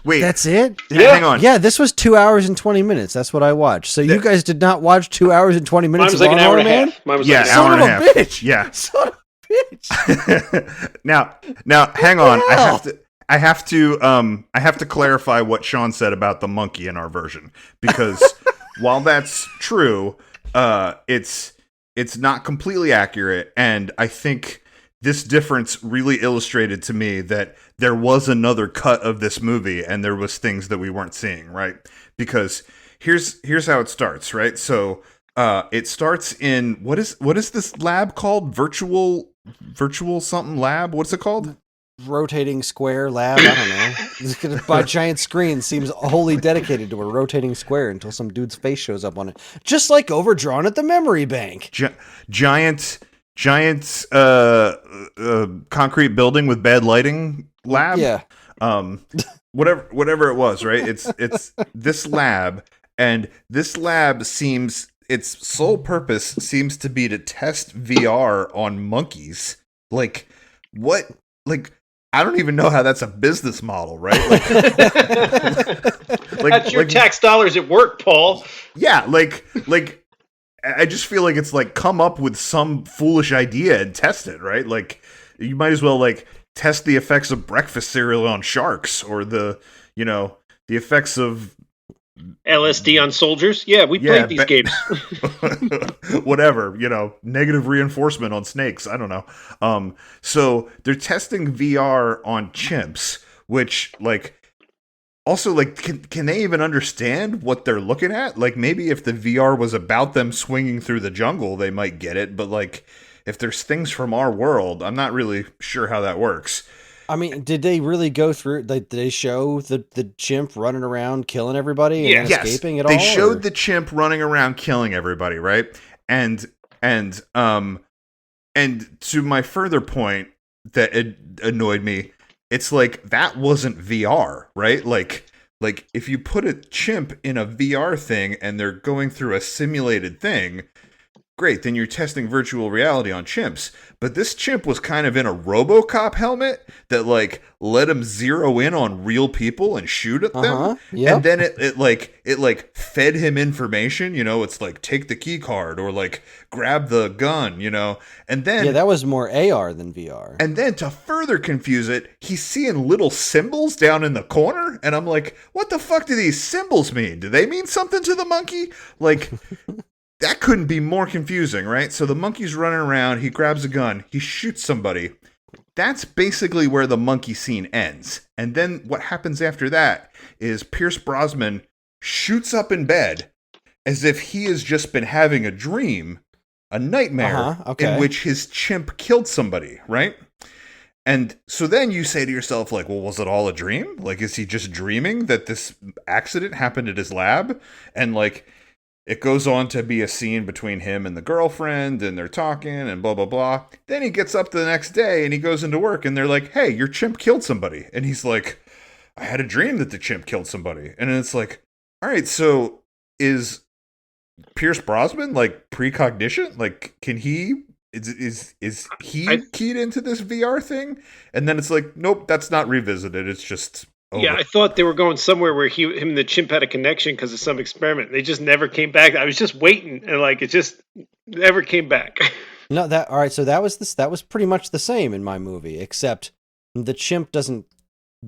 Wait, that's it? Yeah. Hang on. Yeah, this was 2 hours and 20 minutes. That's what I watched. So you guys did not watch 2 hours and 20 minutes of Lawnmower Man? Mine was like an hour and a half. Bitch. Yeah. Son of a bitch. Now, hang on. I I have to clarify what Sean said about the monkey in our version, because while that's true, it's not completely accurate, and I think this difference really illustrated to me that there was another cut of this movie and there was things that we weren't seeing, right? Because here's how it starts, right? So it starts in what is this lab called? Virtual something lab? What's it called? Rotating square lab. I don't know. This by giant screen seems wholly dedicated to a rotating square until some dude's face shows up on it, just like overdrawn at the memory bank. Giant concrete building with bad lighting lab. Yeah. Whatever it was, right? It's this lab, and this lab seems, its sole purpose seems to be to test VR on monkeys. Like, what? Like, I don't even know how that's a business model, right? Like, that's your tax dollars at work, Paul. Yeah, like I just feel like it's like, come up with some foolish idea and test it, right? Like, you might as well like test the effects of breakfast cereal on sharks, or the effects of LSD on soldiers. Yeah, we played these games. Whatever, negative reinforcement on snakes. I don't know. So they're testing VR on chimps, which like, also, like, can they even understand what they're looking at? Like, maybe if the VR was about them swinging through the jungle, they might get it. But, like, if there's things from our world, I'm not really sure how that works. I mean, did they really go through? Did they show the chimp running around killing everybody and then escaping at all? They showed the chimp running around killing everybody, right? And to my further point that it annoyed me, it's like, that wasn't VR, right? Like if you put a chimp in a VR thing and they're going through a simulated thing, great, then you're testing virtual reality on chimps. But this chimp was kind of in a RoboCop helmet that like let him zero in on real people and shoot at them. Yep. And then it fed him information, it's like, take the key card, or like grab the gun, and then that was more AR than VR. And then to further confuse it, he's seeing little symbols down in the corner, and I'm like, what the fuck do these symbols mean? Do they mean something to the monkey? Like, that couldn't be more confusing, right? So the monkey's running around, he grabs a gun, he shoots somebody. That's basically where the monkey scene ends. And then what happens after that is Pierce Brosnan shoots up in bed as if he has just been having a dream, a nightmare, in which his chimp killed somebody, right? And so then you say to yourself, like, well, was it all a dream? Like, is he just dreaming that this accident happened at his lab? And like, it goes on to be a scene between him and the girlfriend, and they're talking and blah, blah, blah. Then he gets up the next day and he goes into work and they're like, hey, your chimp killed somebody. And he's like, I had a dream that the chimp killed somebody. And it's like, all right, so is Pierce Brosnan like precognition? Like, can he, is he keyed into this VR thing? And then it's like, nope, that's not revisited. It's just over. Yeah, I thought they were going somewhere where him and the chimp had a connection because of some experiment. They just never came back. I was just waiting, and like, it just never came back. No, all right. So that was pretty much the same in my movie, except the chimp doesn't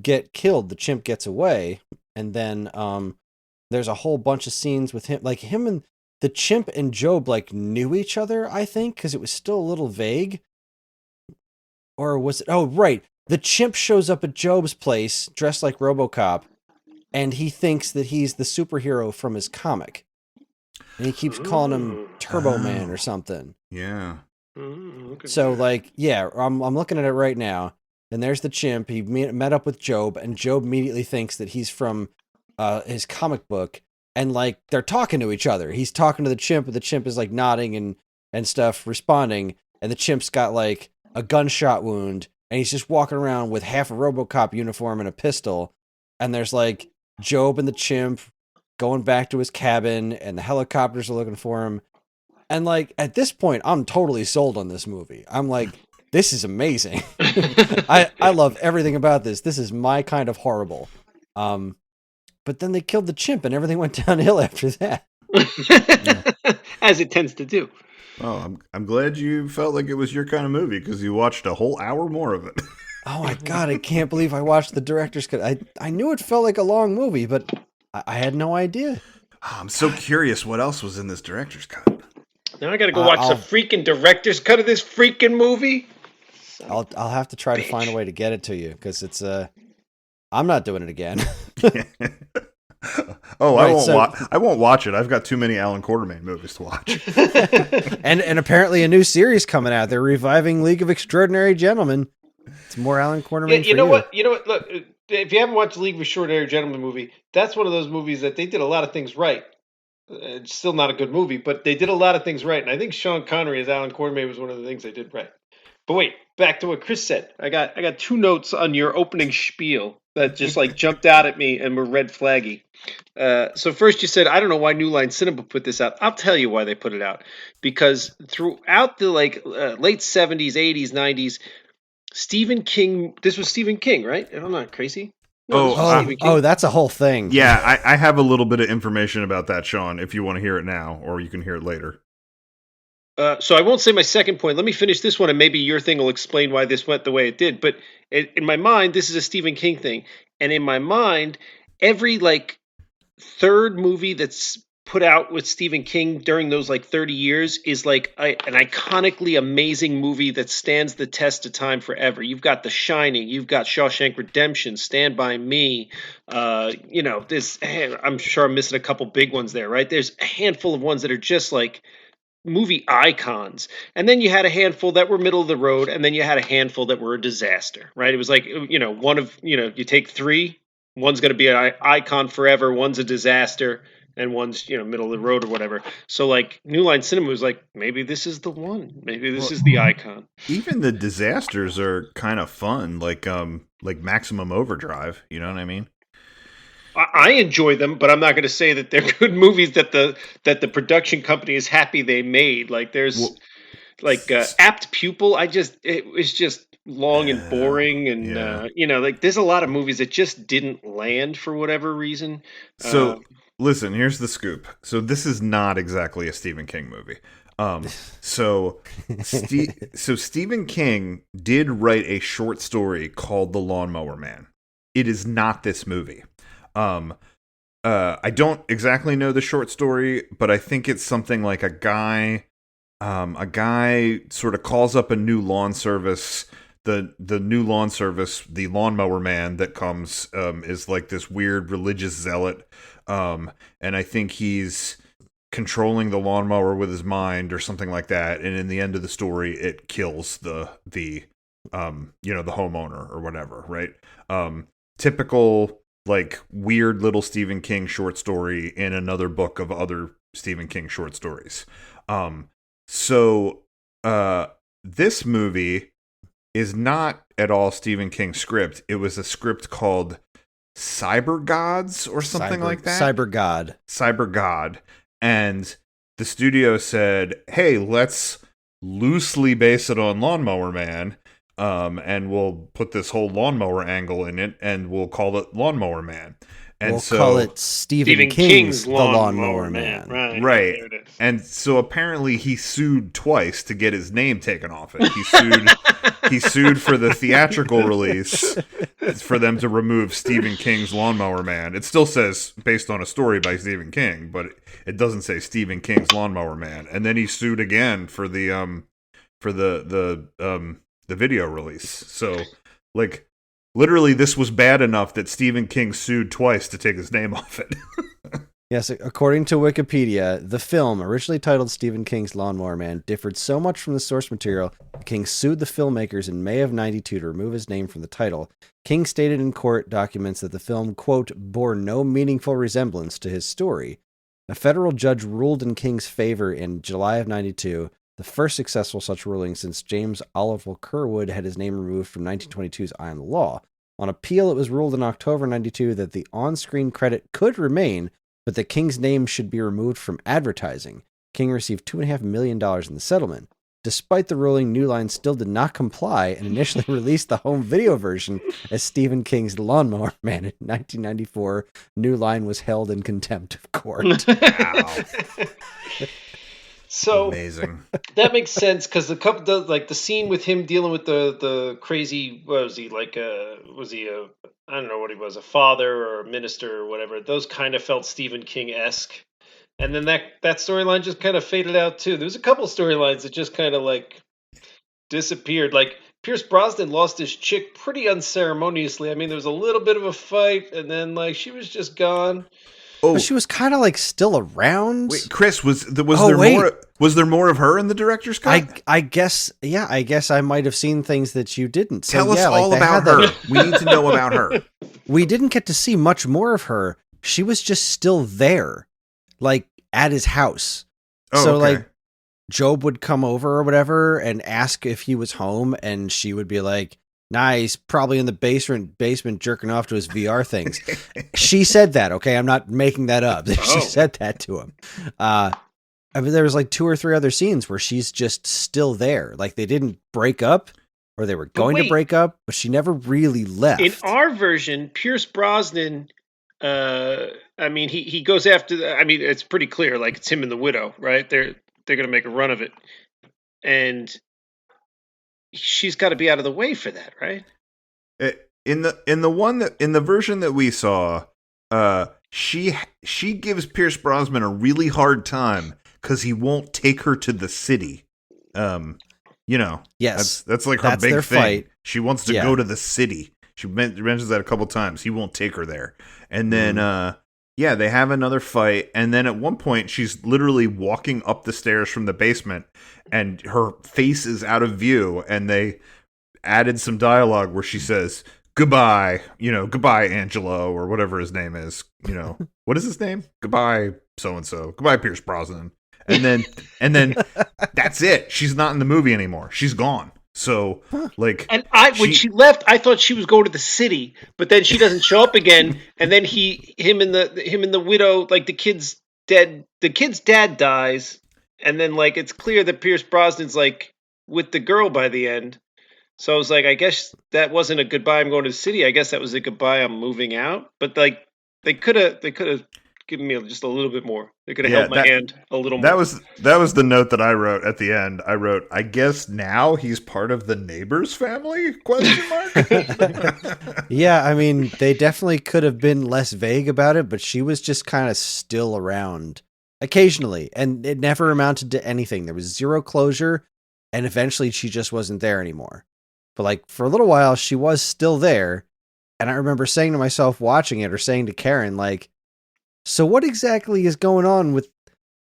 get killed. The chimp gets away, and then there's a whole bunch of scenes with him, like him and the chimp and Job like knew each other. I think because it was still a little vague, or was it? Oh, right. The chimp shows up at Job's place dressed like RoboCop, and he thinks that he's the superhero from his comic. And he keeps calling him Turbo Man or something. Yeah. So, like, yeah, I'm looking at it right now, and there's the chimp. He met up with Job, and Job immediately thinks that he's from his comic book, and, like, they're talking to each other. He's talking to the chimp, and the chimp is, like, nodding and stuff, responding, and the chimp's got, like, a gunshot wound, and he's just walking around with half a RoboCop uniform and a pistol. And there's like Job and the chimp going back to his cabin, and the helicopters are looking for him. And like, at this point, I'm totally sold on this movie. I'm like, this is amazing. I love everything about this. This is my kind of horrible. But then they killed the chimp and everything went downhill after that. As it tends to do. Oh, I'm glad you felt like it was your kind of movie, because you watched a whole hour more of it. Oh my god, I can't believe I watched the director's cut. I knew it felt like a long movie, but I had no idea. Oh, I'm so curious what else was in this director's cut. Now I gotta go watch the freaking director's cut of this freaking movie. I'll have to try to find a way to get it to you because it's I'm not doing it again. Oh, I won't watch it. I've got too many Alan Quartermain movies to watch. and apparently a new series coming out. They're reviving League of Extraordinary Gentlemen. It's more Alan Quartermain. Yeah, you know what? You know what? Look, if you haven't watched the League of Extraordinary Gentlemen movie, that's one of those movies that they did a lot of things right. It's still not a good movie, but they did a lot of things right. And I think Sean Connery as Alan Quartermain was one of the things they did right. But wait, back to what Chris said. I got two notes on your opening spiel that just like jumped out at me and were red flaggy. So first you said, I don't know why New Line Cinema put this out. I'll tell you why they put it out. Because throughout the late 70s, 80s, 90s, Stephen King, this was Stephen King, right? Am I not crazy? No, that's a whole thing. Yeah, I have a little bit of information about that, Sean, if you want to hear it now, or you can hear it later. So I won't say my second point. Let me finish this one, and maybe your thing will explain why this went the way it did. But in my mind, this is a Stephen King thing. And in my mind, every third movie that's put out with Stephen King during those 30 years is an iconically amazing movie that stands the test of time forever. You've got The Shining, you've got Shawshank Redemption, Stand By Me. I'm sure I'm missing a couple big ones there, right? There's a handful of ones that are just movie icons. And then you had a handful that were middle of the road, and then you had a handful that were a disaster, right? It was you take three, one's going to be an icon forever, one's a disaster, and one's, middle of the road or whatever. So New Line Cinema was maybe this is the one. Maybe this is the icon. Even the disasters are kind of fun, like Maximum Overdrive, you know what I mean? I enjoy them, but I'm not going to say that they're good movies that the production company is happy they made. Apt Pupil. It was just long and boring, and there's a lot of movies that just didn't land for whatever reason. So listen, here's the scoop. So this is not exactly a Stephen King movie. So Stephen King did write a short story called The Lawnmower Man. It is not this movie. I don't exactly know the short story, but I think it's something like a guy sort of calls up a new lawn service. The new lawn service, the Lawnmower Man that comes, is this weird religious zealot. And I think he's controlling the lawnmower with his mind or something like that. And in the end of the story, it kills the homeowner or whatever, right? Typical weird little Stephen King short story in another book of other Stephen King short stories. This movie is not at all Stephen King's script. It was a script called Cyber Gods or something like that. Cyber God. And the studio said, hey, let's loosely base it on Lawnmower Man. And we'll put this whole lawnmower angle in it, and we'll call it Lawnmower Man. And we'll call it Stephen King's The Lawnmower Man. Right. And so apparently he sued twice to get his name taken off it. He sued for the theatrical release for them to remove Stephen King's Lawnmower Man. It still says based on a story by Stephen King, but it doesn't say Stephen King's Lawnmower Man. And then he sued again for the video release. So literally this was bad enough that Stephen King sued twice to take his name off it. Yes, according to Wikipedia, the film, originally titled Stephen King's Lawnmower Man, differed so much from the source material, King sued the filmmakers in May of '92 to remove his name from the title. King stated in court documents that the film, quote, bore no meaningful resemblance to his story. A federal judge ruled in King's favor in July of '92, the first successful such ruling since James Oliver Curwood had his name removed from 1922's Eye on the Law. On appeal, it was ruled in October '92 that the on-screen credit could remain, but that King's name should be removed from advertising. King received $2.5 million in the settlement. Despite the ruling, New Line still did not comply and initially released the home video version as Stephen King's Lawnmower Man. In 1994, New Line was held in contempt of court. Wow. So Amazing. that makes sense because the scene with him dealing with the crazy, what was he like? Was he a, I don't know what he was, a father or a minister or whatever? Those kind of felt Stephen King-esque. And then that storyline just kind of faded out too. There was a couple storylines that just kind of like disappeared. Like Pierce Brosnan lost his chick pretty unceremoniously. I mean, there was a little bit of a fight, and then like she was just gone. Oh, But she was kind of like still around. wait, Chris, was there wait. more? Was there more of her in the director's cut? I guess, yeah, I guess I might have seen things that you didn't. So, Tell us yeah, like all they about had that- her. We need to know about her. We didn't get to see much more of her. She was just still there, like at his house. Oh, So, okay. like, Job would come over or whatever and ask if he was home, and she would be like, "Nah, he's probably in the basement jerking off to his VR things." She said that, okay? I'm not making that up. Oh. She said that to him. I mean, there was like 2 or 3 other scenes where she's just still there. Like they didn't break up, or they were going to wait. break up, but she never really left. In our version, Pierce Brosnan, I mean, he goes after. I mean, it's pretty clear. Like it's him and the widow, right? They're going to make a run of it, and she's got to be out of the way for that, right? In the version that we saw, she gives Pierce Brosnan a really hard time because he won't take her to the city. You know, Yes. that's like her That's big their thing. fight. She wants to Yeah. go to the city. She mentions that a couple times. He won't take her there, and then yeah, they have another fight, and then at one point she's literally walking up the stairs from the basement, and her face is out of view, and they added some dialogue where she says, "Goodbye, goodbye, Angelo," or whatever his name is. What is his name? Goodbye, so and so. Goodbye, Pierce Brosnan. And then that's it. She's not in the movie anymore. She's gone. So like, And when she left, I thought she was going to the city, but then she doesn't show up again. And then him and the widow, like the kid's dead. The kid's dad dies, and then like it's clear that Pierce Brosnan's like with the girl by the end. So I was like, I guess that wasn't a goodbye, I'm going to the city. I guess that was a goodbye, I'm moving out. But like they could have given me just a little bit more. They could have held my hand a little more. That was the note that I wrote at the end. I wrote, I guess now he's part of the neighbor's family? Question mark. Yeah, I mean, they definitely could have been less vague about it, but she was just kind of still around occasionally, and it never amounted to anything. There was zero closure, and eventually she just wasn't there anymore. But like for a little while, she was still there, and I remember saying to myself watching it, or saying to Karen, like, so what exactly is going on with,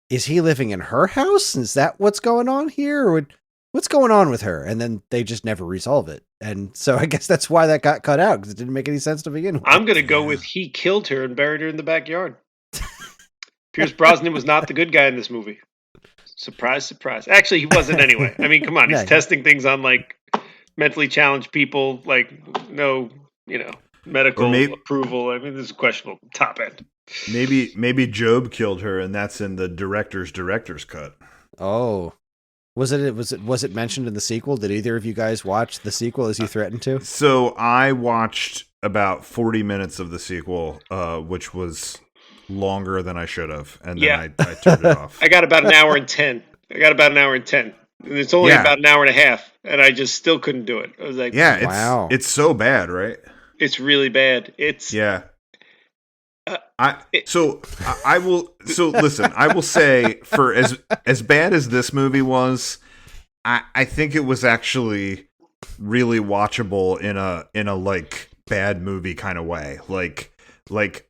is he living in her house? Is that what's going on here? Or what's going on with her? And then they just never resolve it. And so I guess that's why that got cut out, because it didn't make any sense to begin with. I'm going to go with he killed her and buried her in the backyard. Pierce Brosnan was not the good guy in this movie. Surprise, surprise. Actually, he wasn't anyway. I mean, come on. He's Yeah. testing things on like mentally challenged people, like no, medical approval. I mean, this is questionable top end. Maybe Job killed her, and that's in the director's cut. Oh, was it mentioned in the sequel? Did either of you guys watch the sequel as you threatened to? So I watched about 40 minutes of the sequel, which was longer than I should have, and then I turned it off. I got about an hour and 10. And it's only about an hour and a half, and I just still couldn't do it. I was like, wow. It's so bad, right? It's really bad. I will say, for as bad as this movie was, I think it was actually really watchable in a like bad movie kind of way. Like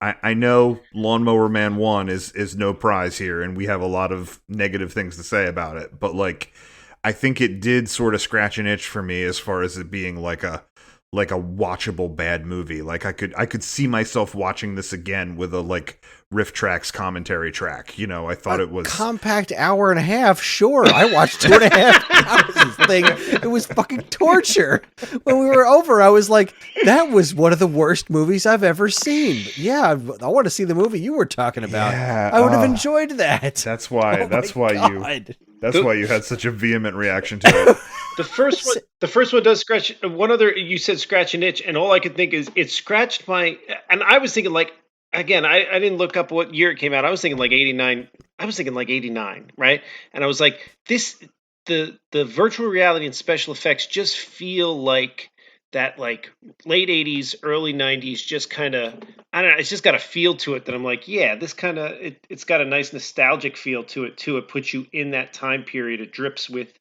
I know Lawnmower Man 1 is no prize here, and we have a lot of negative things to say about it, but like I think it did sort of scratch an itch for me as far as it being like a watchable bad movie. Like I could see myself watching this again with a like Riff Tracks commentary track. I thought it was compact hour and a half. Sure, I watched 2.5 hours of this thing. It was fucking torture. When we were over, I was like, that was one of the worst movies I've ever seen. Yeah, I want to see the movie you were talking about. Yeah, I would have enjoyed that. That's why. Oh that's my why God. That's why you had such a vehement reaction to it. The first one does scratch. One other, you said scratch an itch, and all I could think is it scratched my. And I was thinking like, again, I didn't look up what year it came out. I was thinking like 89. I was thinking like 89, right? And I was like, the virtual reality and special effects just feel like that, like late 80s, early 90s, just kind of, I don't know, it's just got a feel to it that I'm like, yeah, this kind of, it's got a nice nostalgic feel to it too. It puts you in that time period. It drips with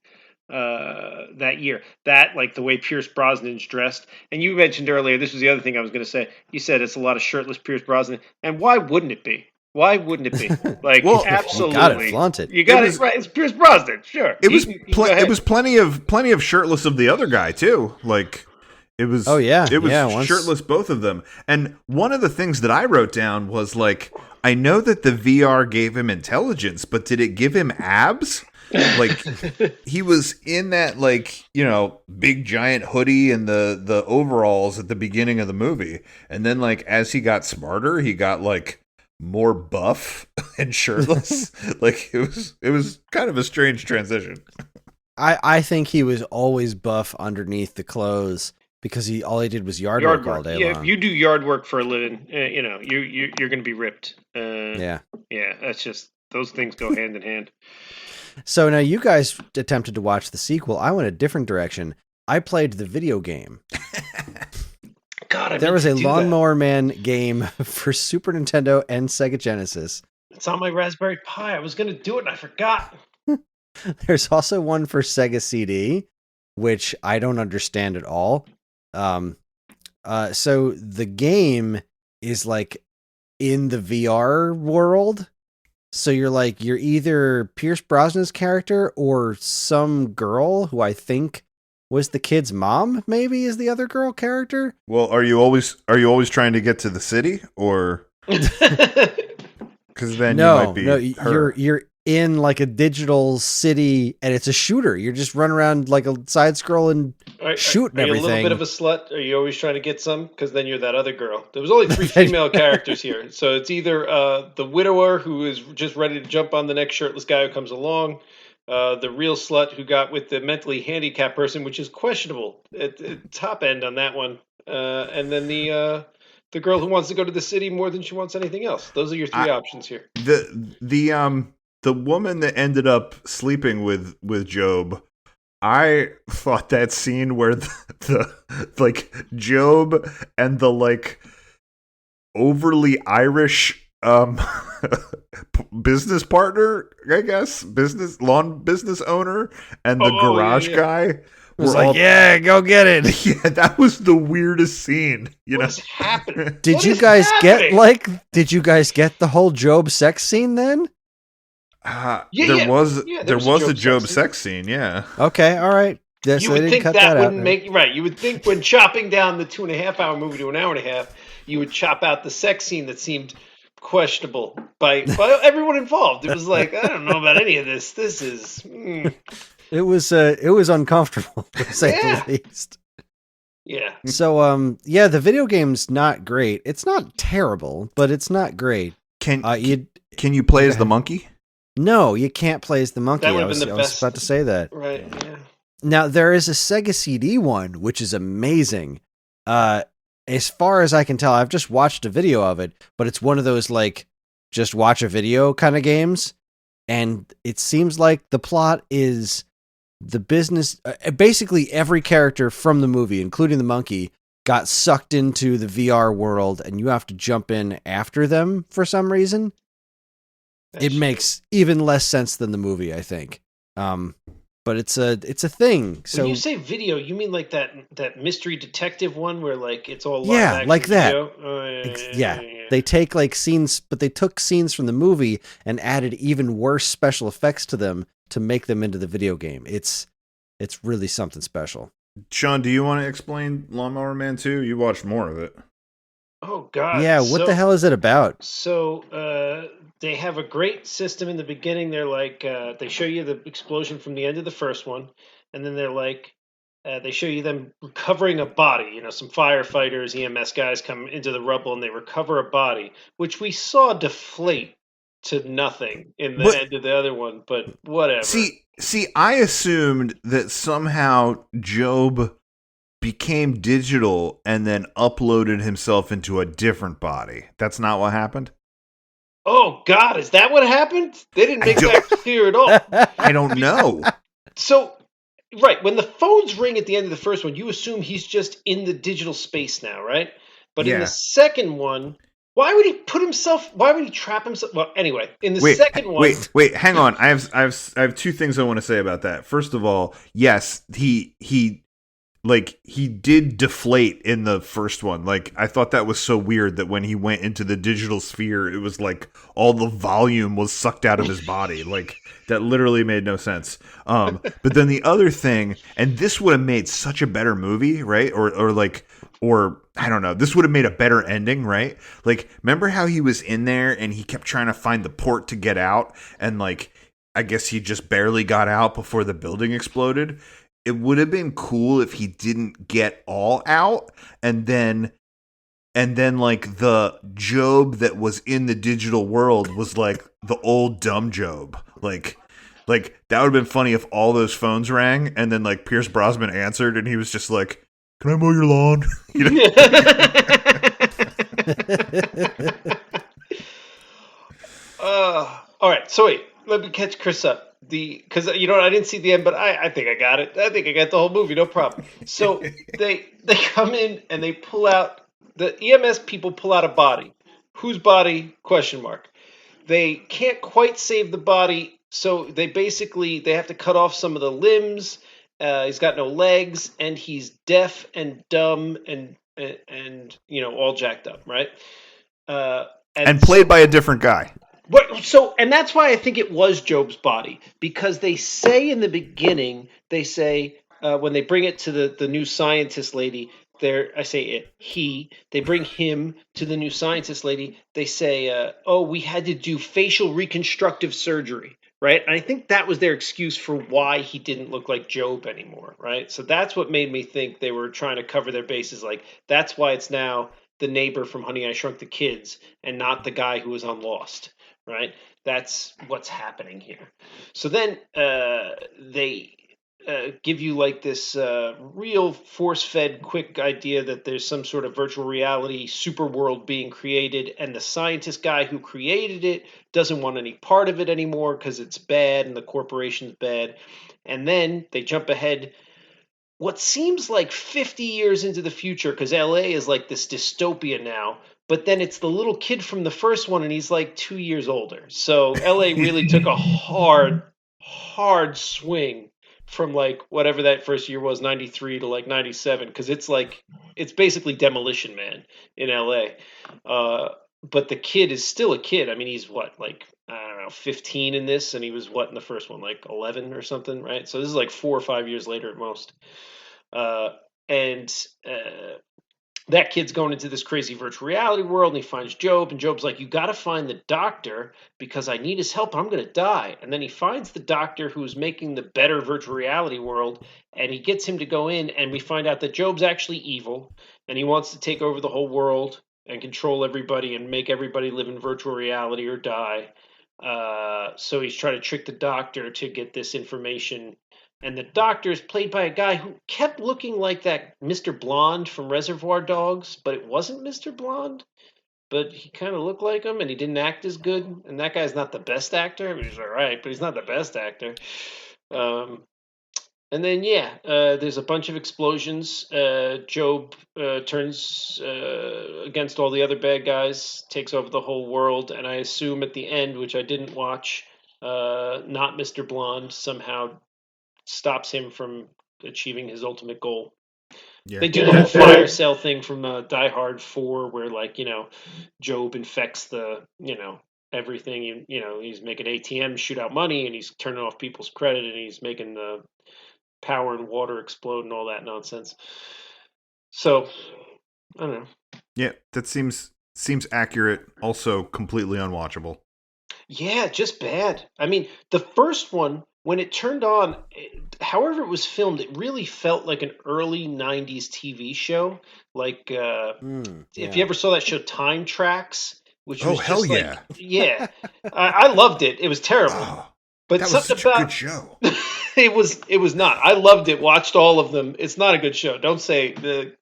that year. That, like the way Pierce Brosnan's dressed. And you mentioned earlier, this was the other thing I was going to say. You said it's a lot of shirtless Pierce Brosnan. And why wouldn't it be? Why wouldn't it be? Like, Well, absolutely. You gotta flaunt it. You got It was- it right. It's Pierce Brosnan. Sure. It was Go ahead. it was plenty of shirtless of the other guy too. Like it was. Oh, yeah. it was Yeah, once- shirtless both of them. And one of the things that I wrote down was like, I know that the VR gave him intelligence, but did it give him abs? Like he was in that, like, you know, big giant hoodie and the overalls at the beginning of the movie, and then like as he got smarter, he got like more buff and shirtless. Like it was kind of a strange transition. I think he was always buff underneath the clothes because all he did was yard work all day Yeah, long. if you do yard work for a living, you know, you're going to be ripped. Yeah. Yeah, that's just, those things go hand in hand. So now you guys attempted to watch the sequel. I went a different direction. I played the video game. God, There was a Lawnmower Man game for Super Nintendo and Sega Genesis. It's on my Raspberry Pi. I was going to do it and I forgot. There's also one for Sega CD, which I don't understand at all. So the game is like in the VR world. So you're either Pierce Brosnan's character or some girl who I think was the kid's mom, maybe is the other girl character. Well, are you always trying to get to the city, or because then you might be her. you're in like a digital city and it's a shooter. You're just running around like a side scrolling shooting are you everything. a little bit of a slut? Are you always trying to get some? Because then you're that other girl. There was only 3 female characters here. So it's either the widower who is just ready to jump on the next shirtless guy who comes along, the real slut who got with the mentally handicapped person, which is questionable at top end on that one, and then the girl who wants to go to the city more than she wants anything else. Those are your 3 options here. The woman that ended up sleeping with Job, I thought that scene where the like Job and the like overly Irish business partner, I guess, business owner, and the garage guy was like, yeah, go get it. Yeah, that was the weirdest scene. What's happening? Did you guys get the whole Job sex scene then? There was a Job sex scene. Yeah. Okay. All right. Yes, you would think that wouldn't make right. You would think when chopping down the 2.5-hour movie to an hour and a half, you would chop out the sex scene that seemed questionable by everyone involved. It was like, I don't know about any of this. This is. It was uncomfortable to say the least. Yeah. So the video game's not great. It's not terrible, but it's not great. Can you play as the monkey? No, you can't play as the monkey. That I was about to say that. Right. Yeah. Now there is a Sega CD one, which is amazing. As far as I can tell, I've just watched a video of it, but it's one of those like just watch a video kind of games, and it seems like the plot is the business. Basically, every character from the movie, including the monkey, got sucked into the VR world, and you have to jump in after them for some reason. It makes even less sense than the movie, I think. But it's a thing. So when you say video, you mean like that mystery detective one where like it's all like that. Video? Oh, yeah. They take like scenes, but they took scenes from the movie and added even worse special effects to them to make them into the video game. It's really something special. Sean, do you want to explain Lawnmower Man 2? You watched more of it. Oh God! Yeah, what the hell is it about? So they have a great system in the beginning. They're like they show you the explosion from the end of the first one, and then they're like they show you them recovering a body. You know, some firefighters, EMS guys come into the rubble and they recover a body, which we saw deflate to nothing in the end of the other one. But whatever. See, I assumed that somehow Job became digital and then uploaded himself into a different body. That's not what happened? Oh, God, is that what happened? They didn't make that clear at all. I don't know. So, right, when the phones ring at the end of the first one, you assume he's just in the digital space now, right? But in the second one, why would he trap himself? Well, anyway, in the second one... Wait, hang on. I have two things I want to say about that. First of all, yes, he did deflate in the first one. Like, I thought that was so weird that when he went into the digital sphere, it was like all the volume was sucked out of his body. Like, that literally made no sense. But then the other thing, and this would have made such a better movie, right? Or I don't know, this would have made a better ending, right? Like, remember how he was in there and he kept trying to find the port to get out, and like, I guess he just barely got out before the building exploded? It would have been cool if he didn't get all out, and then like the Job that was in the digital world was like the old dumb Job. Like that would have been funny if all those phones rang and then like Pierce Brosnan answered and he was just like, "Can I mow your lawn?" You know? All right, so wait, let me catch Chris up. Because you know what, I didn't see the end, but I think I got it. I think I got the whole movie, no problem. So they come in and they pull out, the EMS people pull out a body. Whose body? Question mark. They can't quite save the body, so they have to cut off some of the limbs. He's got no legs, and he's deaf and dumb and you know, all jacked up, right? And played by a different guy. And that's why I think it was Job's body, because they say in the beginning, when they bring it to the new scientist lady, they bring him to the new scientist lady. They say, we had to do facial reconstructive surgery, right? And I think that was their excuse for why he didn't look like Job anymore, right? So that's what made me think they were trying to cover their bases. Like, that's why it's now the neighbor from Honey, I Shrunk the Kids and not the guy who was on Lost. Right, that's what's happening here. So then they give you like this real force-fed, quick idea that there's some sort of virtual reality super world being created, and the scientist guy who created it doesn't want any part of it anymore because it's bad and the corporation's bad. And then they jump ahead what seems like 50 years into the future, because LA is like this dystopia now, but then it's the little kid from the first one and he's like 2 years older. So LA really took a hard swing from like whatever that first year was, 93 to like 97, because it's basically Demolition Man in LA. But the kid is still a kid. I mean, he's what, like, I don't know, 15 in this, and he was what in the first one, like 11 or something, right? So this is like 4 or 5 years later at most. That kid's going into this crazy virtual reality world, and he finds Job, and Job's like, "You got to find the doctor because I need his help. I'm going to die." And then he finds the doctor who's making the better virtual reality world, and he gets him to go in, and we find out that Job's actually evil, and he wants to take over the whole world and control everybody and make everybody live in virtual reality or die. So he's trying to trick the doctor to get this information. And the doctor is played by a guy who kept looking like that Mr. Blonde from Reservoir Dogs, but it wasn't Mr. Blonde. But he kind of looked like him, and he didn't act as good. And that guy's not the best actor. I mean, he's all right, but he's not the best actor. And then, there's a bunch of explosions. Job turns against all the other bad guys, takes over the whole world, and I assume at the end, which I didn't watch, not Mr. Blonde somehow stops him from achieving his ultimate goal. Yeah. They do the whole fire sale thing from Die Hard 4 where, like, you know, Job infects the, you know, everything. You know, he's making ATMs shoot out money, and he's turning off people's credit, and he's making the power and water explode and all that nonsense. So, I don't know. Yeah, that seems accurate. Also completely unwatchable. Yeah, just bad. I mean, the first one, when it turned on, however it was filmed, it really felt like an early 90s TV show. Like, if you ever saw that show Time Tracks, which was hell just yeah. like, yeah. I loved it. It was terrible. But that was such a good show. It was not. I loved it. Watched all of them. It's not a good show. Don't say the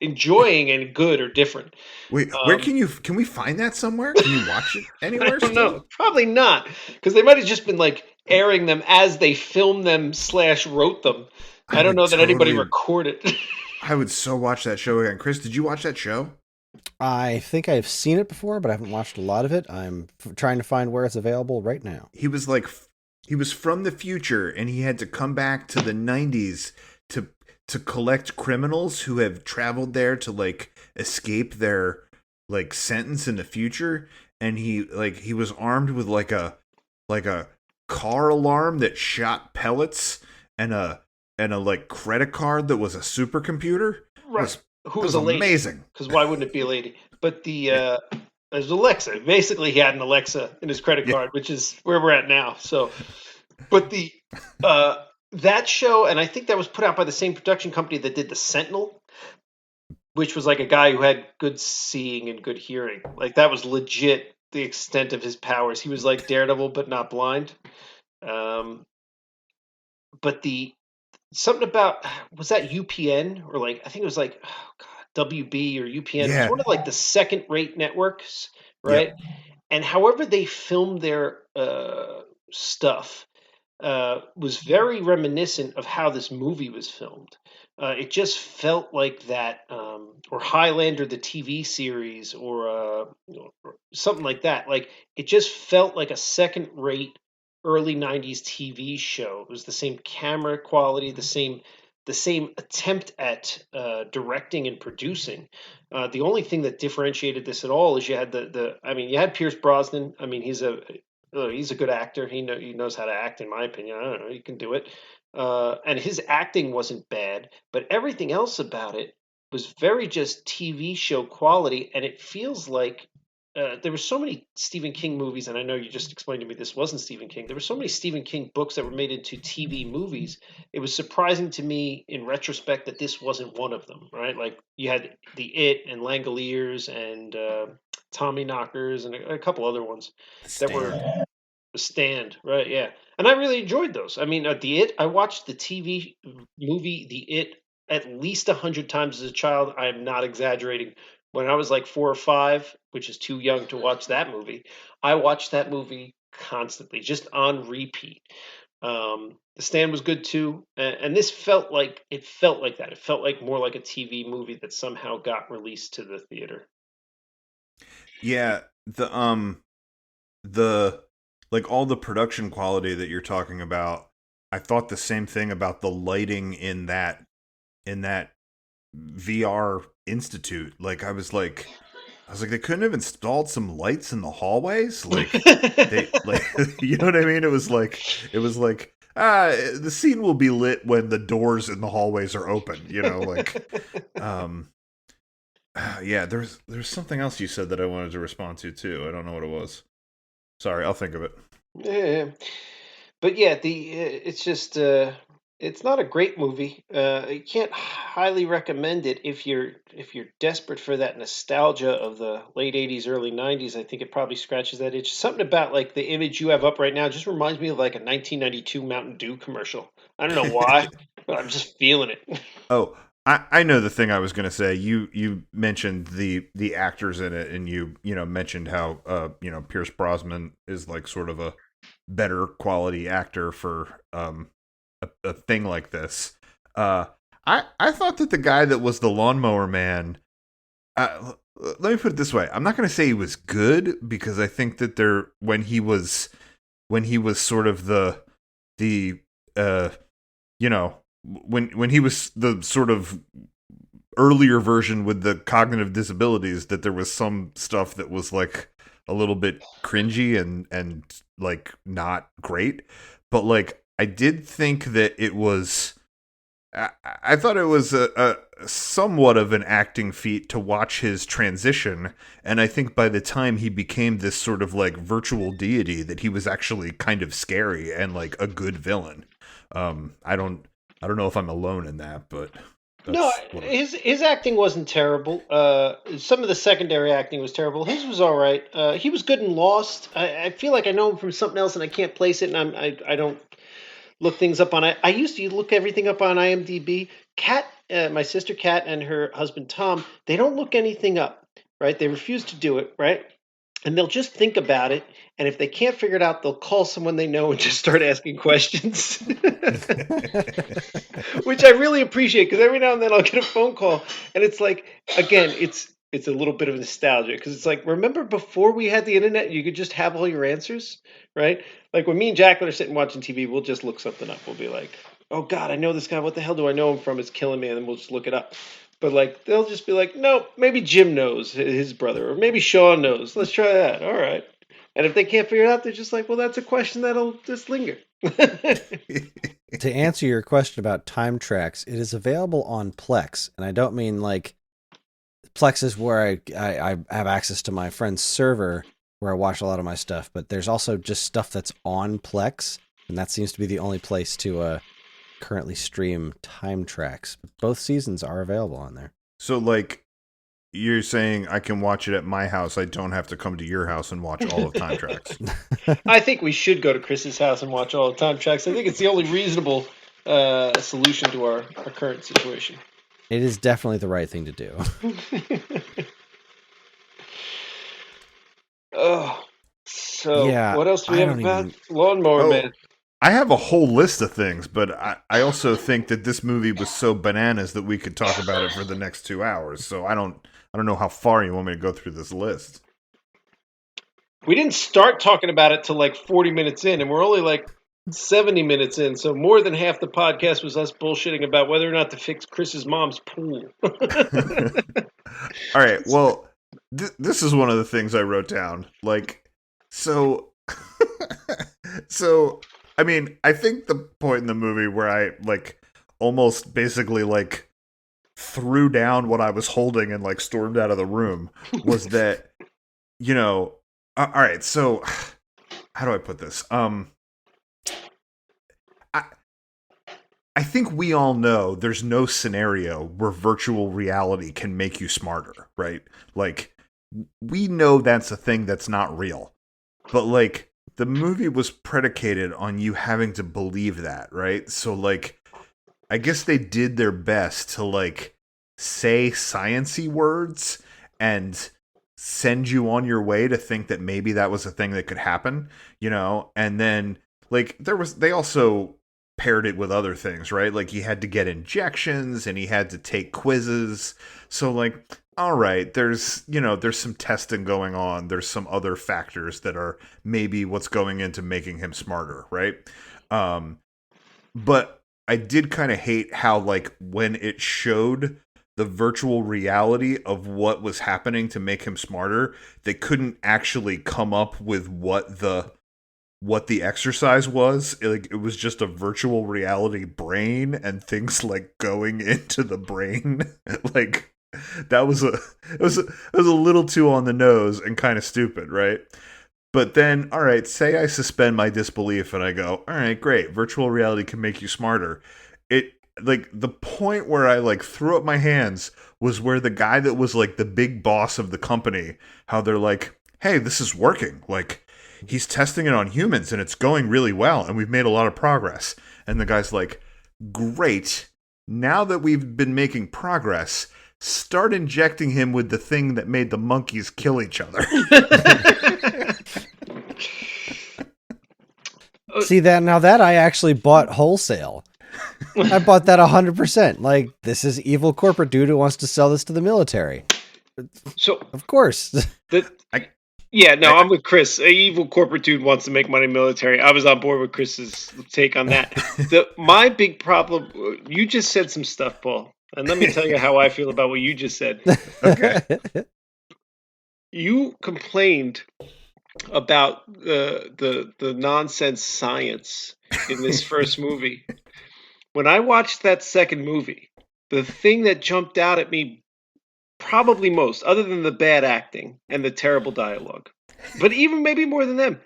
enjoying and good are different. Wait, where can we find that somewhere? Can you watch it I anywhere don't still? know. Probably not, because they might have just been like airing them as they filmed them / wrote them. I don't would know that anybody totally- recorded. I would so watch that show again. Chris, did you watch that show? I think I've seen it before, but I haven't watched a lot of it. I'm trying to find where it's available right now. He was from the future, and he had to come back to the 90s to collect criminals who have traveled there to like escape their like sentence in the future. And he was armed with like a car alarm that shot pellets and a like credit card that was a supercomputer. Right. Who It was a lady? amazing. Because why wouldn't it be a lady? But the there's Alexa. Basically, he had an Alexa in his credit card, which is where we're at now. So, but the that show, and I think that was put out by the same production company that did The Sentinel, which was like a guy who had good seeing and good hearing. Like that was legit the extent of his powers. He was like Daredevil, but not blind. But the something about, was that UPN or like, I think it was like, oh God, WB or UPN. It was Yeah. one of like the second-rate networks, right? Yep. And however they filmed their stuff was very reminiscent of how this movie was filmed. It just felt like that, or Highlander, the TV series, or something like that. Like it just felt like a second-rate early '90s TV show. It was the same camera quality, the same attempt at directing and producing. The only thing that differentiated this at all is you had you had Pierce Brosnan. I mean, he's a good actor. He knows how to act, in my opinion. I don't know, he can do it. And his acting wasn't bad, but everything else about it was very just TV show quality. And it feels like there were so many Stephen King movies, and I know you just explained to me this wasn't Stephen King. There were so many Stephen King books that were made into TV movies. It was surprising to me in retrospect that this wasn't one of them, right? Like you had The It and Langoliers and Tommy Knockers and a couple other ones that were The Stand, right? Yeah. And I really enjoyed those. I mean, The It, I watched the TV movie The It at least 100 times as a child. I am not exaggerating. When I was like 4 or 5, which is too young to watch that movie, I watched that movie constantly, just on repeat. The Stand was good too, and this felt like that. It felt like more like a TV movie that somehow got released to the theater. Yeah, the like all the production quality that you're talking about, I thought the same thing about the lighting in that VR institute. Like I was like they couldn't have installed some lights in the hallways, like they like you know what I mean? It was like the scene will be lit when the doors in the hallways are open, you know, like yeah, there's something else you said that I wanted to respond to too. I don't know what it was. Sorry, I'll think of it. Yeah, but yeah, it's just it's not a great movie. You can't highly recommend it if you're desperate for that nostalgia of the late '80s, early '90s. I think it probably scratches that itch. Something about like the image you have up right now just reminds me of like a 1992 Mountain Dew commercial. I don't know why, but I'm just feeling it. Oh, I know the thing I was going to say. You mentioned the actors in it, and you mentioned how Pierce Brosnan is like sort of a better quality actor for a thing like this. I thought that the guy that was the Lawnmower Man. Let me put it this way: I'm not going to say he was good, because I think that when he was sort of the when he was the sort of earlier version with the cognitive disabilities, that there was some stuff that was like a little bit cringy and like not great. But like I did think that it was I thought it was a somewhat of an acting feat to watch his transition, and I think by the time he became this sort of like virtual deity, that he was actually kind of scary and like a good villain. I don't know if I'm alone in that, but No, his acting wasn't terrible. Some of the secondary acting was terrible. His was all right. He was good in Lost. I feel like I know him from something else, and I can't place it. And I don't look things up on it. I used to look everything up on IMDb. My sister Kat and her husband Tom, they don't look anything up, right? They refuse to do it, right? And they'll just think about it. And if they can't figure it out, they'll call someone they know and just start asking questions, which I really appreciate because every now and then I'll get a phone call and it's like, again, it's a little bit of nostalgia because it's like, remember before we had the internet, you could just have all your answers, right? Like when me and Jacqueline are sitting watching TV, we'll just look something up. We'll be like, oh God, I know this guy. What the hell do I know him from? It's killing me. And then we'll just look it up. But like they'll just be like, no, maybe Jim knows his brother, or maybe Sean knows. Let's try that. All right. And if they can't figure it out, they're just like, well, that's a question that'll just linger. To answer your question about time tracks, it is available on Plex, and I don't mean like Plex is where I have access to my friend's server where I watch a lot of my stuff, but there's also just stuff that's on Plex, and that seems to be the only place to currently stream time tracks. Both seasons are available on there. So, like, you're saying I can watch it at my house. I don't have to come to your house and watch all of Time Tracks. I think we should go to Chris's house and watch all the Time Tracks. I think it's the only reasonable solution to our current situation. It is definitely the right thing to do. Oh, so yeah, what else do we have about Lawnmower Man? I have a whole list of things, but I also think that this movie was so bananas that we could talk about it for the next 2 hours. So I don't know how far you want me to go through this list. We didn't start talking about it till like 40 minutes in, and we're only like 70 minutes in. So more than half the podcast was us bullshitting about whether or not to fix Chris's mom's pool. All right. Well, this is one of the things I wrote down. Like, so, I mean, I think the point in the movie where I like almost basically like threw down what I was holding and like stormed out of the room was that, you know, all right. So how do I put this? I think we all know there's no scenario where virtual reality can make you smarter, right? Like, we know that's a thing that's not real. But, like, the movie was predicated on you having to believe that, right? So, like, I guess they did their best to, like, say science-y words and send you on your way to think that maybe that was a thing that could happen, you know? And then, like, they also paired it with other things, right? Like he had to get injections and he had to take quizzes. So like, all right, there's some testing going on. There's some other factors that are maybe what's going into making him smarter, right? But I did kind of hate how like when it showed the virtual reality of what was happening to make him smarter, they couldn't actually come up with what the exercise was. Like it was just a virtual reality brain and things like going into the brain. Like that was it was a little too on the nose and kind of stupid, right? But then, all right, say I suspend my disbelief and I go, all right, great, virtual reality can make you smarter. It like the point where I like threw up my hands was where the guy that was like the big boss of the company, how they're like, hey, this is working. Like he's testing it on humans and it's going really well and we've made a lot of progress. And the guy's like, great. Now that we've been making progress, start injecting him with the thing that made the monkeys kill each other. See that now that I actually bought wholesale. I bought that 100%. Like this is evil corporate dude who wants to sell this to the military. So of course. I'm with Chris. An evil corporate dude wants to make money military. I was on board with Chris's take on that. My big problem, you just said some stuff, Paul. And let me tell you how I feel about what you just said. Okay. You complained about the nonsense science in this first movie. When I watched that second movie, the thing that jumped out at me probably most, other than the bad acting and the terrible dialogue, but even maybe more than them,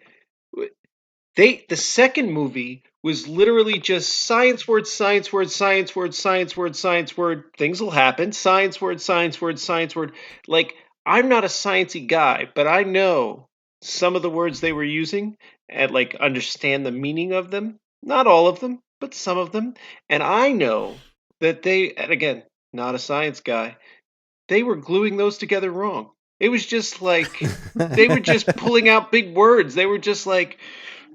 the second movie was literally just science word, science word, science word, science word, science word. Things will happen. Science word, science word, science word. Like, I'm not a sciencey guy, but I know some of the words they were using and like understand the meaning of them. Not all of them, but some of them. And I know that they, and again, not a science guy, they were gluing those together wrong. It was just like they were just pulling out big words. They were just like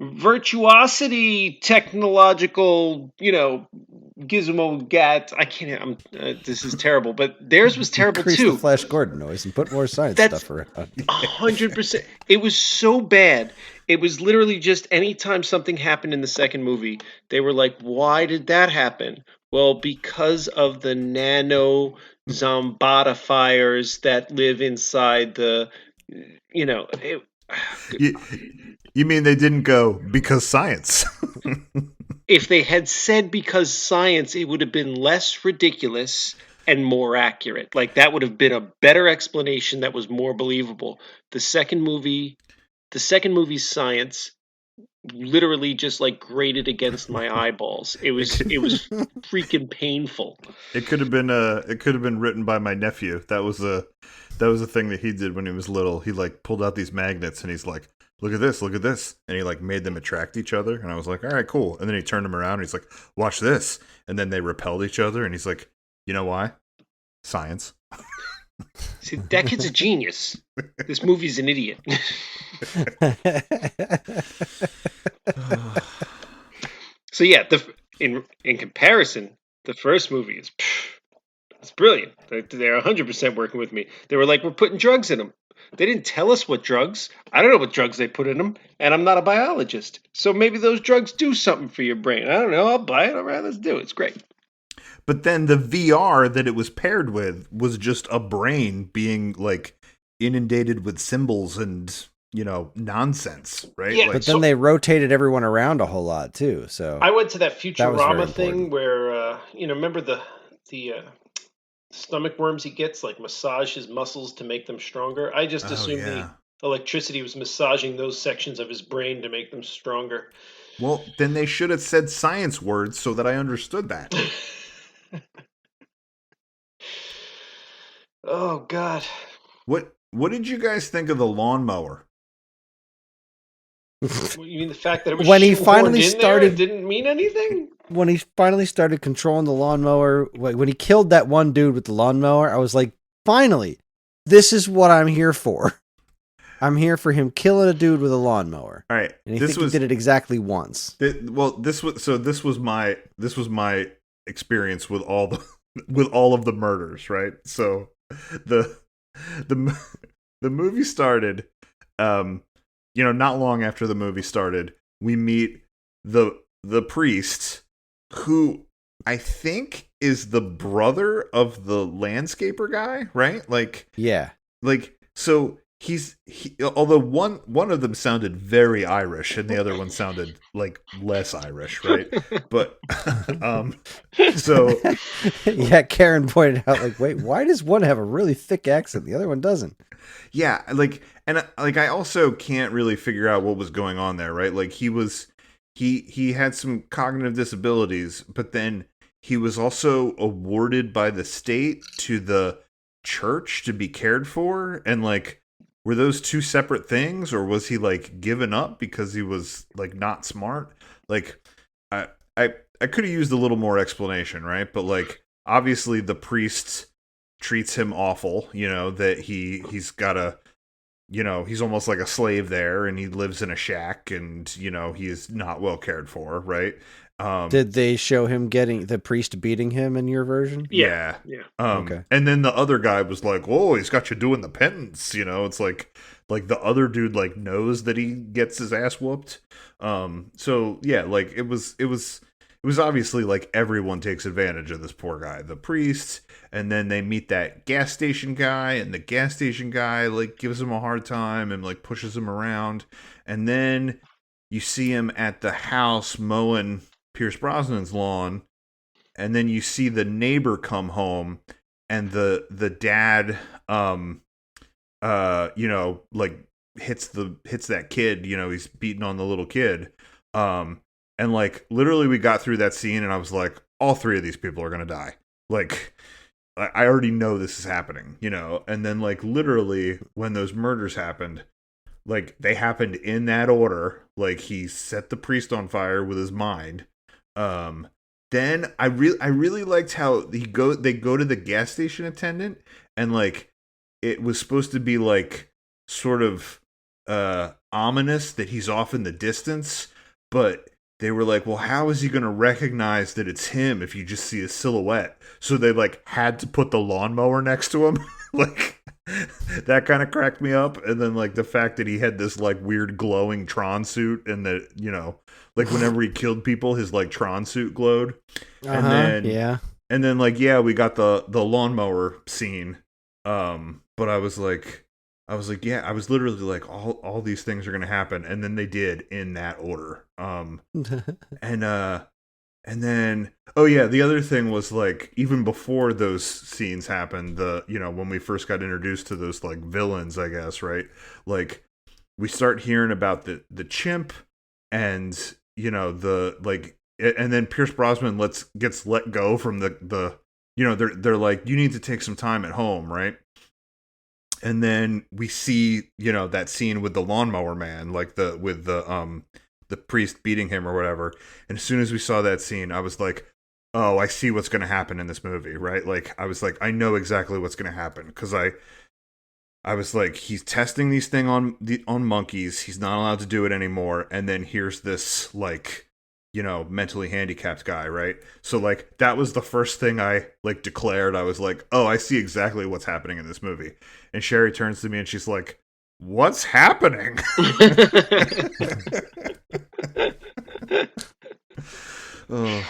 virtuosity, technological, gizmo gat. I can't. This is terrible, but theirs was terrible Increase too. the Flash Gordon noise and put more science That's stuff around. 100%. It was so bad. It was literally just anytime something happened in the second movie, they were like, "Why did that happen?" Well, because of the nano zombodifiers that live inside the, it, You mean they didn't go because science? if they had said because science, it would have been less ridiculous and more accurate. Like that would have been a better explanation that was more believable. The second movie's science literally just like grated against my eyeballs. It was freaking painful. It could have been written by my nephew. That was a thing that he did when he was little. He like pulled out these magnets and he's like, look at this, and he like made them attract each other, and I was like, all right, cool. And then he turned them around and he's like, watch this, and then they repelled each other, and he's like, you know why? Science. See, that kid's a genius. This movie's an idiot. So yeah, in comparison, the first movie is it's brilliant. They're 100% working with me. They were like, we're putting drugs in them. They didn't tell us what drugs. I don't know what drugs they put in them, and I'm not a biologist. So maybe those drugs do something for your brain. I don't know. I'll buy it. All right, let's do it. It's great. But then the VR that it was paired with was just a brain being like inundated with symbols and, nonsense, right? Yeah, but then they rotated everyone around a whole lot too. So I went to that Futurama very thing important. where, remember the stomach worms he gets, like massage his muscles to make them stronger. I just assumed the electricity was massaging those sections of his brain to make them stronger. Well, then they should have said science words so that I understood that. Oh God! What did you guys think of the lawnmower? You mean the fact that it was when he shoehorned finally in started, there, it didn't mean anything? When he finally started controlling the lawnmower, when he killed that one dude with the lawnmower, I was like, finally, this is what I'm here for. I'm here for him killing a dude with a lawnmower. All right, and he did it exactly once. This was my experience with all of the murders, right? So the movie started, not long after the movie started, we meet the priest, who I think is the brother of the landscaper guy, right? Like, yeah, like so. Although one of them sounded very Irish and the other one sounded like less Irish, right? But so yeah, Karen pointed out, like, wait, why does one have a really thick accent, the other one doesn't? Yeah, I also can't really figure out what was going on there, right? Like he had some cognitive disabilities, but then he was also awarded by the state to the church to be cared for, and like, were those two separate things, or was he like given up because he was like not smart? Like, I could have used a little more explanation, right? But like, obviously the priest treats him awful, that he's got a, he's almost like a slave there, and he lives in a shack, and he is not well cared for, right? Did they show him the priest beating him in your version? Yeah. Okay. And then the other guy was like, "Whoa, he's got you doing the penance." It's like the other dude like knows that he gets his ass whooped. So yeah, like it was obviously like everyone takes advantage of this poor guy, the priest, and then they meet that gas station guy, and the gas station guy like gives him a hard time and like pushes him around, and then you see him at the house mowing Pierce Brosnan's lawn, and then you see the neighbor come home, and the dad like hits that kid, he's beating on the little kid, and like literally we got through that scene and I was like, all three of these people are gonna die. Like, I already know this is happening, and then like literally when those murders happened, like they happened in that order. Like he set the priest on fire with his mind. Then I really liked how they go to the gas station attendant, and like it was supposed to be like sort of ominous that he's off in the distance, but they were like, well, how is he going to recognize that it's him if you just see a silhouette? So they like had to put the lawnmower next to him. Like that kind of cracked me up. And then like the fact that he had this like weird glowing Tron suit, and that, you know, like whenever he killed people, his like Tron suit glowed. And then like, yeah, we got the lawnmower scene. But I was like, yeah, I was literally like, all these things are going to happen. And then they did in that order. And then, oh yeah, the other thing was like, even before those scenes happened, when we first got introduced to those like villains, I guess, right? Like we start hearing about the chimp, and, you know, and then Pierce Brosnan gets let go from the they're like, you need to take some time at home, right? And then we see, you know, that scene with the Lawnmower Man, like with the priest beating him or whatever. And as soon as we saw that scene, I was like, oh, I see what's going to happen in this movie, right? Like, I was like, I know exactly what's going to happen, because I was like, he's testing these things on monkeys. He's not allowed to do it anymore. And then here's this, like, you know, mentally handicapped guy, right? So like that was the first thing I like declared. I was like, oh, I see exactly what's happening in this movie. And Sherry turns to me and she's like, what's happening? Oh,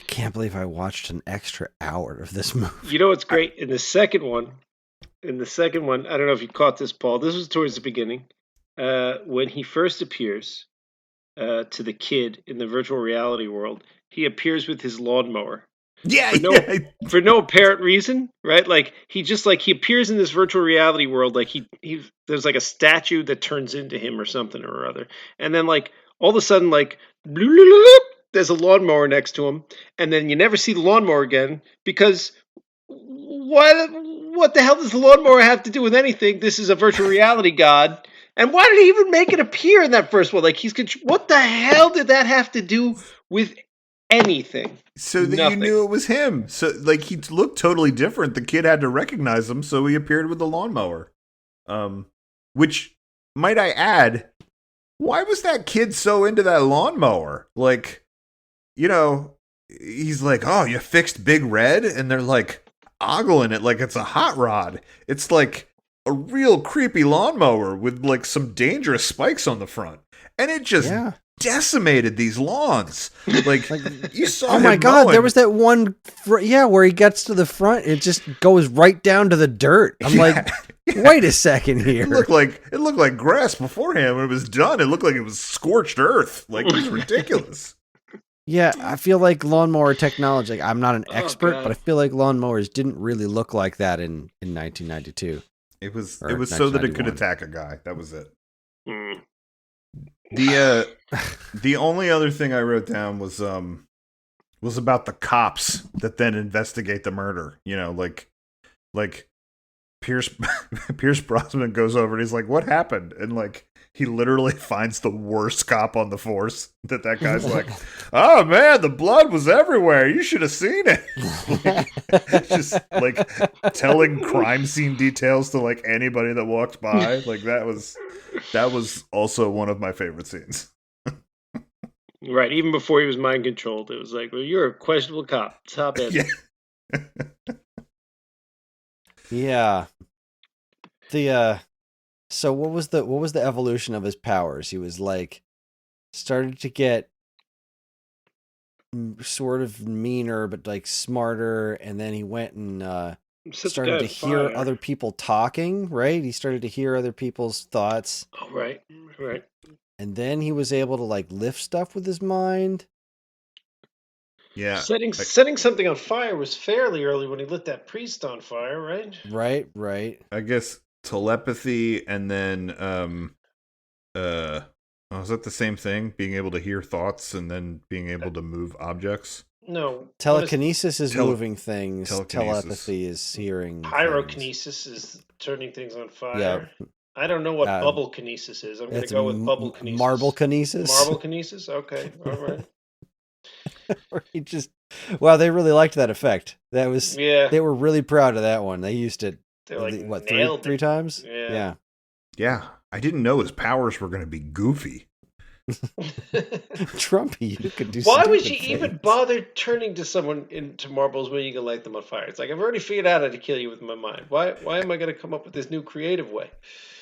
can't believe I watched an extra hour of this movie. You know what's great? In the second one, I don't know if you caught this, Paul. This was towards the beginning. When he first appears to the kid in the virtual reality world, he appears with his lawnmower. Yeah, for no apparent reason, right? Like he appears in this virtual reality world, like he there's like a statue that turns into him or something or other, and then like all of a sudden, like there's a lawnmower next to him, and then you never see the lawnmower again, because what the hell does the lawnmower have to do with anything? This is a virtual reality god. And why did he even make it appear in that first one? Like what the hell did that have to do with anything? So that you knew it was him. So like he looked totally different. The kid had to recognize him, so he appeared with the lawnmower. Which, might I add, why was that kid so into that lawnmower? Like, you know, he's like, oh, you fixed Big Red? And they're like ogling it like it's a hot rod. It's like a real creepy lawnmower with like some dangerous spikes on the front. And it just decimated these lawns. Like you saw. Oh my God, there was that one where he gets to the front, it just goes right down to the dirt. I'm like, wait a second here. It looked like grass beforehand. When it was done, it looked like it was scorched earth. Like, it was ridiculous. Yeah, I feel like lawnmower technology, like, I'm not an expert, but I feel like lawnmowers didn't really look like that in 1992. It was so that it could attack a guy. That was it. The only other thing I wrote down was about the cops that then investigate the murder. You know, like Pierce Brosnan goes over and he's like, "What happened?" And like he literally finds the worst cop on the force. That guy's like, "Oh man, the blood was everywhere. You should have seen it." Like, just like telling crime scene details to like anybody that walked by. Like that was also one of my favorite scenes. Right, even before he was mind controlled, it was like, "Well, you're a questionable cop. Stop it." Yeah. Yeah. So what was the evolution of his powers? He was like started to get sort of meaner, but like smarter, and then he went and started to hear other people talking, right? He started to hear other people's thoughts. Oh, right. And then he was able to like lift stuff with his mind. Yeah. Setting something on fire was fairly early when he lit that priest on fire, right? Right. I guess telepathy, and then is that the same thing? Being able to hear thoughts and then being able to move objects? No. Telekinesis is moving things. Telepathy is hearing. Pyrokinesis is turning things on fire. Yeah. I don't know what Uh, bubble kinesis is. I'm going to It's go with bubble kinesis. marble kinesis. Marble kinesis? Okay. All right. Where he just, wow, they really liked that effect. That was, Yeah. they were really proud of that one. They used it, They're like, what, nailed three it. times? Yeah. Yeah, I didn't know his powers were going to be goofy. Trumpy, you could do. Why would stupid you even things. bother turning to someone into marbles when you can light them on fire? It's like, I've already figured out how to kill you with my mind. Why am I going to come up with this new creative way?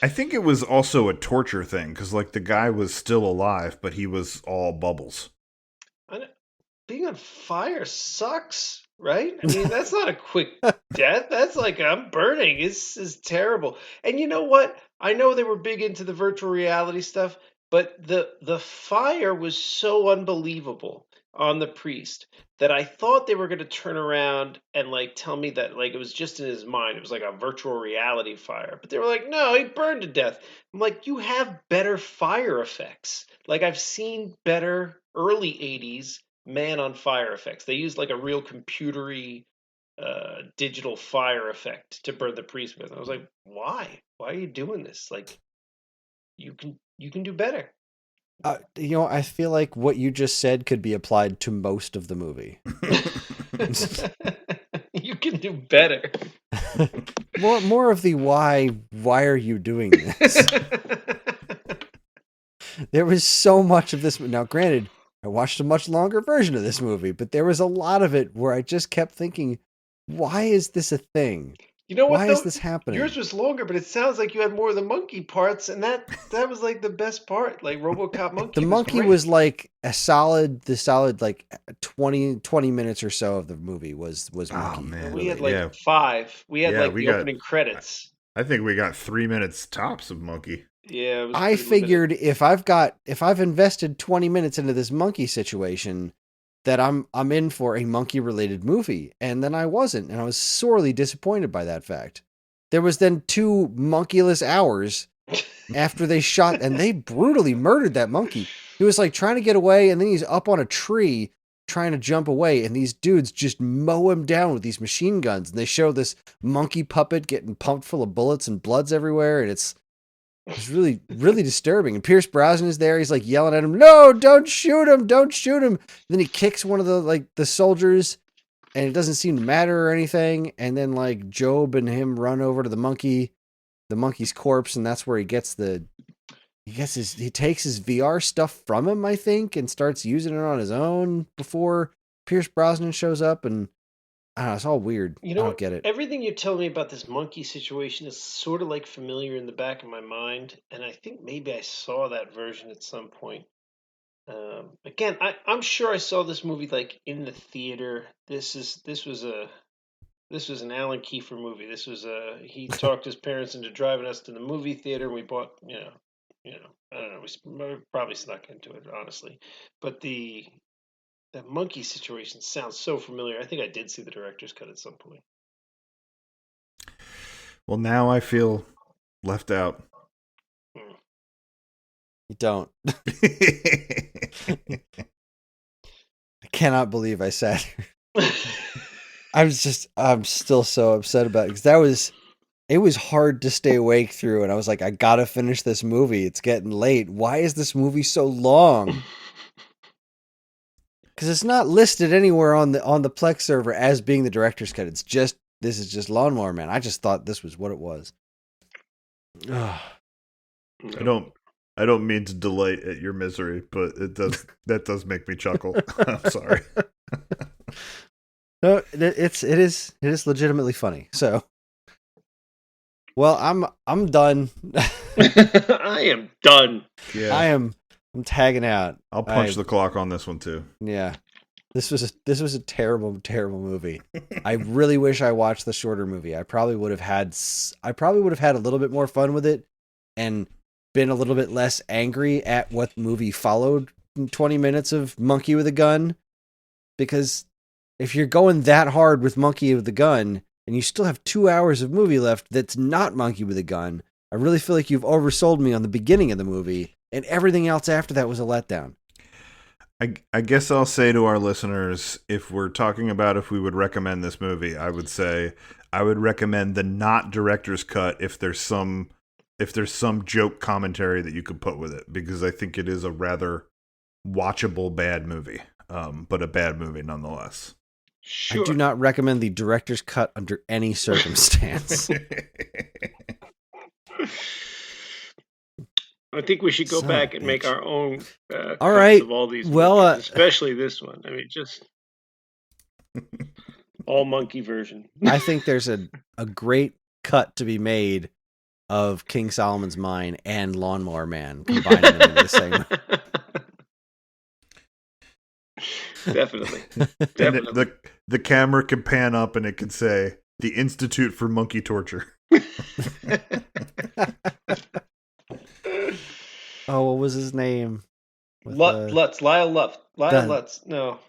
I think it was also a torture thing because, like, the guy was still alive, but he was all bubbles. I know, being on fire sucks, right? I mean, that's not a quick death. That's like, I'm burning. This is terrible. And you know what? I know they were big into the virtual reality stuff, but the fire was so unbelievable on the priest that I thought they were going to turn around and like tell me that like it was just in his mind. It was like a virtual reality fire. But they were like, no, he burned to death. I'm like, you have better fire effects. Like I've seen better early 80s man on fire effects. They used like a real computery digital fire effect to burn the priest with. I was like, why? Why are you doing this? Like you can do better. I feel like what you just said could be applied to most of the movie. You can do better. More of the why are you doing this? There was so much of this. Now, granted, I watched a much longer version of this movie, but there was a lot of it where I just kept thinking, why is this a thing? You know what? Why is this happening? Yours was longer, but it sounds like you had more of the monkey parts, and that was like the best part. Like RoboCop monkey. The monkey was like the solid like 20 minutes or so of the movie was monkey. Oh man, we had like 5. We had like the opening credits. I think we got 3 minutes tops of monkey. Yeah, it was I figured limited. if I've invested 20 minutes into this monkey situation, that I'm in for a monkey related movie, and then I wasn't, and I was sorely disappointed by that fact. There was then 2 monkeyless hours after they shot, and they brutally murdered that monkey. He was like trying to get away, and then he's up on a tree trying to jump away, and these dudes just mow him down with these machine guns. And they show this monkey puppet getting pumped full of bullets and blood's everywhere, and it's really, really disturbing. And Pierce Brosnan is there. He's like yelling at him, "No, don't shoot him! Don't shoot him!" Then he kicks one of the soldiers, and it doesn't seem to matter or anything. And then like Job and him run over to the monkey's corpse, and that's where he takes his VR stuff from him, I think, and starts using it on his own before Pierce Brosnan shows up. And I don't know, it's all weird. You know, I don't get it. Everything you're telling me about this monkey situation is sort of like familiar in the back of my mind, and I think maybe I saw that version at some point. Again, I'm sure I saw this movie like in the theater. This was an Alan Kiefer movie. He talked his parents into driving us to the movie theater. And we bought, I don't know. We probably snuck into it, honestly. But the monkey situation sounds so familiar. I think I did see the director's cut at some point. Well, now I feel left out. You don't. I cannot believe I sat here. I'm still so upset about it because it was hard to stay awake through, and I was like, I gotta finish this movie. It's getting late. Why is this movie so long? Because it's not listed anywhere on the Plex server as being the director's cut. This is just Lawnmower Man. I just thought this was what it was. I don't mean to delight at your misery, but that does make me chuckle. I'm sorry. No, it is legitimately funny. So, well, I'm done. I am done. Yeah, I'm tagging out. I'll punch the clock on this one too. Yeah, this was a terrible, terrible movie. I really wish I watched the shorter movie. I probably would have had a little bit more fun with it, and been a little bit less angry at what movie followed 20 minutes of monkey with a gun, because if you're going that hard with monkey with a gun and you still have 2 hours of movie left that's not monkey with a gun, I really feel like you've oversold me on the beginning of the movie, and everything else after that was a letdown. I guess I'll say to our listeners, if we're talking about if we would recommend this movie, I would say I would recommend the not director's cut if there's some some joke commentary that you could put with it, because I think it is a rather watchable bad movie, but a bad movie nonetheless. Sure. I do not recommend the director's cut under any circumstance. I think we should go Son of back a and make bitch. our own cuts right. of all these Well, movies, especially this one. I mean, just all monkey version. I think there's a great cut to be made of King Solomon's Mine and Lawnmower Man, combining them into the same. Definitely. And the camera can pan up and it can say, "The Institute for Monkey Torture." Oh, what was his name? Lutz. Lyle Lutz. No.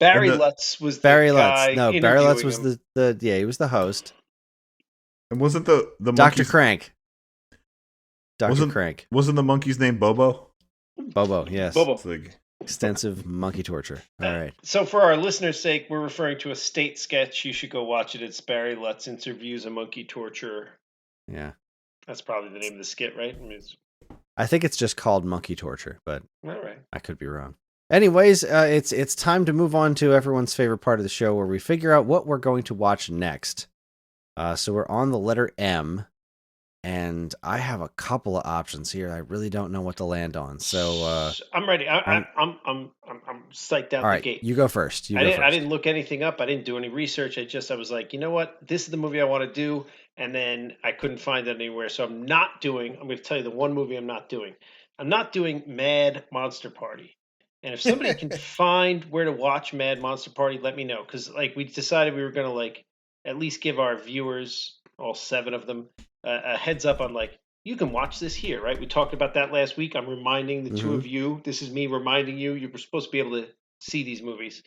Barry Lutz was the Barry guy Lutz. No, Barry Lutz interviewing was him. he was the host. And wasn't the Dr. monkey's, Crank. Dr. Crank. wasn't the monkey's name Bobo? Bobo, yes. Bobo. It's like, Extensive monkey torture. All right. So for our listeners' sake, we're referring to a state sketch. You should go watch it. It's Barry Lutz interviews a monkey torturer. Yeah. That's probably the name of the skit, right? I mean, I think it's just called monkey torture, but all right. I could be wrong. Anyways, it's time to move on to everyone's favorite part of the show, where we figure out what we're going to watch next. So we're on the letter M, and I have a couple of options here. I really don't know what to land on. So I'm ready. I'm psyched out all right, the gate. you go first. I didn't look anything up. I didn't do any research. I was like, you know what? This is the movie I want to do. And then I couldn't find it anywhere. So I'm going to tell you the one movie I'm not doing. I'm not doing Mad Monster Party. And if somebody can find where to watch Mad Monster Party, let me know. Because we decided we were going to at least give our viewers, all 7 of them, a heads up on you can watch this here, right? We talked about that last week. I'm reminding the 2 of you. This is me reminding you. You were supposed to be able to see these movies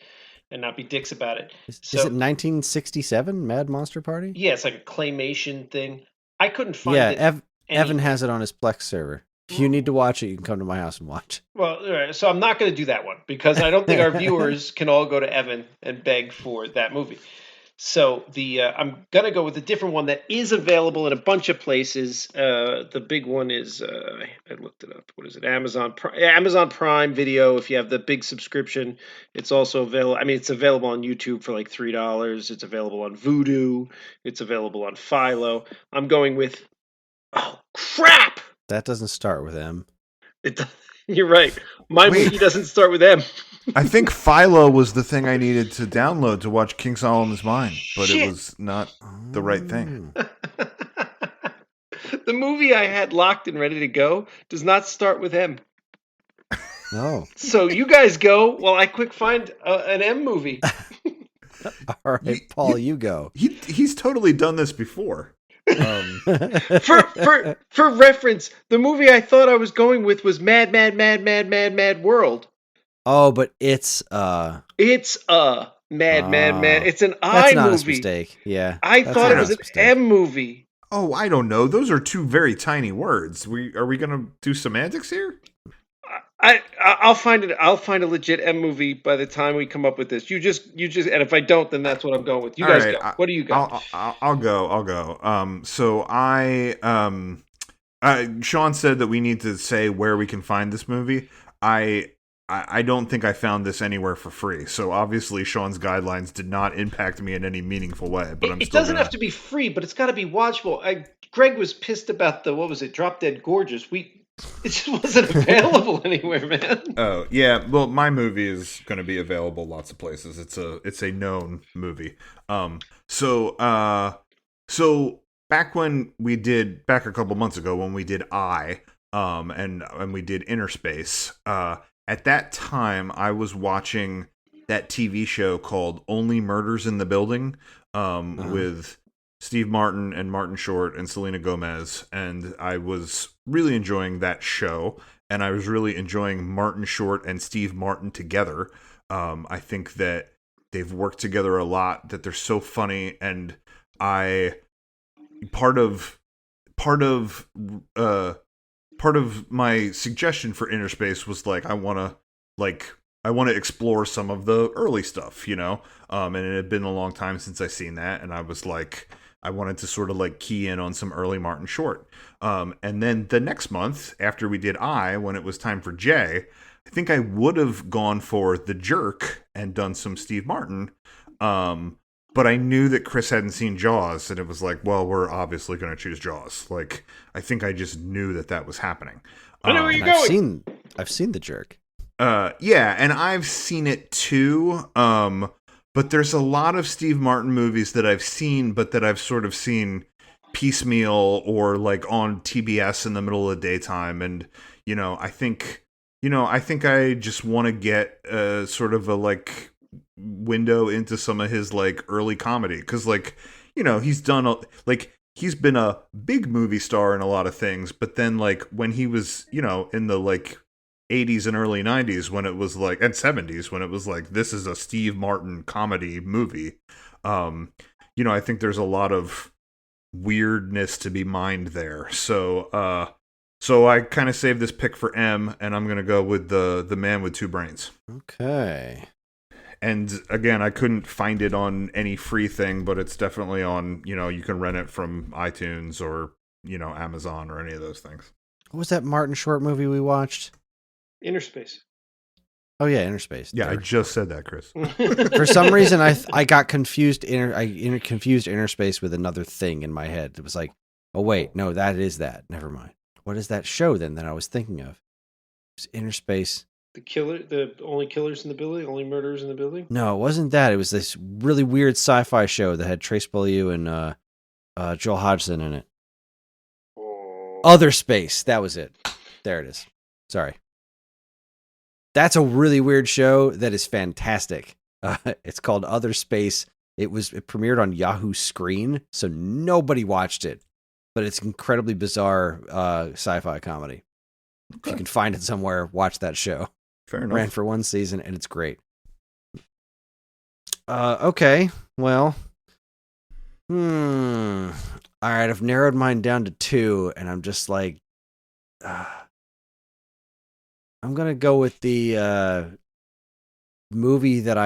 and not be dicks about it. Is it 1967 Mad Monster Party? Yeah, it's like a claymation thing. I couldn't find it. Yeah, Evan has it on his Plex server. If you need to watch it, you can come to my house and watch. Well, all right, so I'm not going to do that one because I don't think our viewers can all go to Evan and beg for that movie. So I'm going to go with a different one that is available in a bunch of places. The big one is I looked it up. What is it? Amazon Prime Video. If you have the big subscription, it's also available. I mean, it's available on YouTube for $3. It's available on Vudu. It's available on Philo. I'm going with crap. That doesn't start with M. You're right. My movie doesn't start with M. I think Philo was the thing I needed to download to watch King Solomon's Mine, but Shit. it was not the right thing. The movie I had locked and ready to go does not start with M. No. So you guys go while I quick find an M movie. All right, Paul, you go. He's totally done this before. For reference, the movie I thought I was going with was Mad World. Oh, but it's Mad. It's an that's I not movie. A mistake. Yeah, I thought it was an M movie. Oh, I don't know. Those are 2 very tiny words. Are we going to do semantics here? I'll find it. I'll find a legit M movie by the time we come up with this. You just, and if I don't, then that's what I'm going with. You guys go. What do you got? I'll go. So Sean said that we need to say where we can find this movie. I don't think I found this anywhere for free. So obviously Sean's guidelines did not impact me in any meaningful way. But it doesn't have to be free, but it's got to be watchable. Greg was pissed about Drop Dead Gorgeous. It just wasn't available anywhere, man. Oh yeah, well, my movie is going to be available lots of places. It's a known movie. So back a couple months ago when we did and we did Inner Space. At that time, I was watching that TV show called Only Murders in the Building, with Steve Martin and Martin Short and Selena Gomez, and I was really enjoying that show, and I was really enjoying Martin Short and Steve Martin together. I think that they've worked together a lot, that they're so funny, and part of my suggestion for Inner Space was I want to explore some of the early stuff, and it had been a long time since I seen that, and I was like, I wanted to sort of like key in on some early Martin Short. And then the next month, after we did when it was time for J, I think I would have gone for The Jerk and done some Steve Martin. But I knew that Kris hadn't seen Jaws, and it was like, well, we're obviously going to choose Jaws. Like, I think I just knew that was happening. I know where you're going. I've seen The Jerk. Yeah, and I've seen it too. But there's a lot of Steve Martin movies that I've seen, but that I've sort of seen piecemeal or like on TBS in the middle of the daytime. And, I think I just want to get sort of a like window into some of his like early comedy. Cause like, he's done he's been a big movie star in a lot of things, but then like when he was, in the like 80s and early 90s when it was like, and 70s when it was like, this is a Steve Martin comedy movie. I think there's a lot of weirdness to be mined there. So I kind of saved this pick for M, and I'm going to go with the Man with Two Brains. Okay. And again, I couldn't find it on any free thing, but it's definitely on, you can rent it from iTunes or, Amazon or any of those things. What was that Martin Short movie we watched? Inner Space. Oh yeah, Inner Space. Yeah, I just said that, Kris. For some reason, I got confused. Confused Inner Space with another thing in my head. It was like, oh wait, no, that is that. Never mind. What is that show then that I was thinking of? It was Inner Space. The only killers in the building, only murderers in the building. No, it wasn't that. It was this really weird sci-fi show that had Trace Beaulieu and Joel Hodgson in it. Other Space. That was it. There it is. Sorry. That's a really weird show that is fantastic. It's called Other Space. It premiered on Yahoo Screen, so nobody watched it. But it's incredibly bizarre sci-fi comedy. Okay. If you can find it somewhere, watch that show. Fair enough. Ran for one season, and it's great. Okay, well. All right, I've narrowed mine down to 2, and I'm just like... I'm going to go with the movie that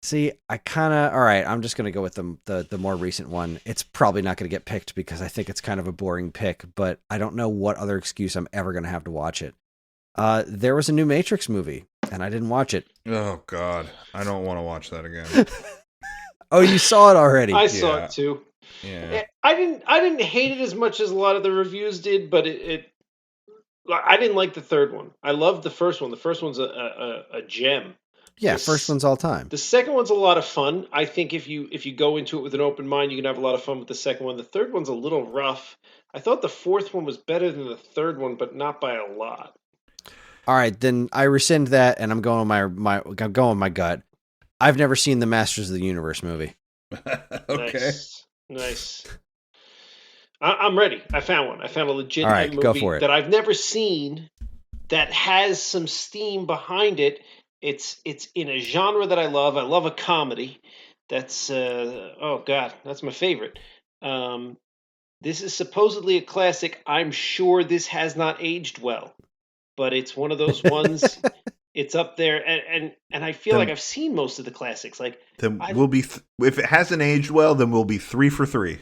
see, I kind of... All right, I'm just going to go with the more recent one. It's probably not going to get picked because I think it's kind of a boring pick, but I don't know what other excuse I'm ever going to have to watch it. There was a new Matrix movie, and I didn't watch it. Oh, God. I don't want to watch that again. Oh, you saw it already? I saw it, too. Yeah. I didn't hate it as much as a lot of the reviews did, but I didn't like the third one. I loved the first one. The first one's a gem. Yeah, first one's all time. The second one's a lot of fun. I think if you go into it with an open mind, you can have a lot of fun with the second one. The third one's a little rough. I thought the fourth one was better than the third one, but not by a lot. All right, then I rescind that, and I'm going with my gut. I've never seen the Masters of the Universe movie. Okay. Nice. I'm ready. I found one. I found a legitimate movie that I've never seen that has some steam behind it. It's in a genre that I love. I love a comedy. That's that's my favorite. This is supposedly a classic. I'm sure this has not aged well, but it's one of those ones. It's up there, and I feel like I've seen most of the classics. Like then we'll be if it hasn't aged well, then we'll be 3 for 3.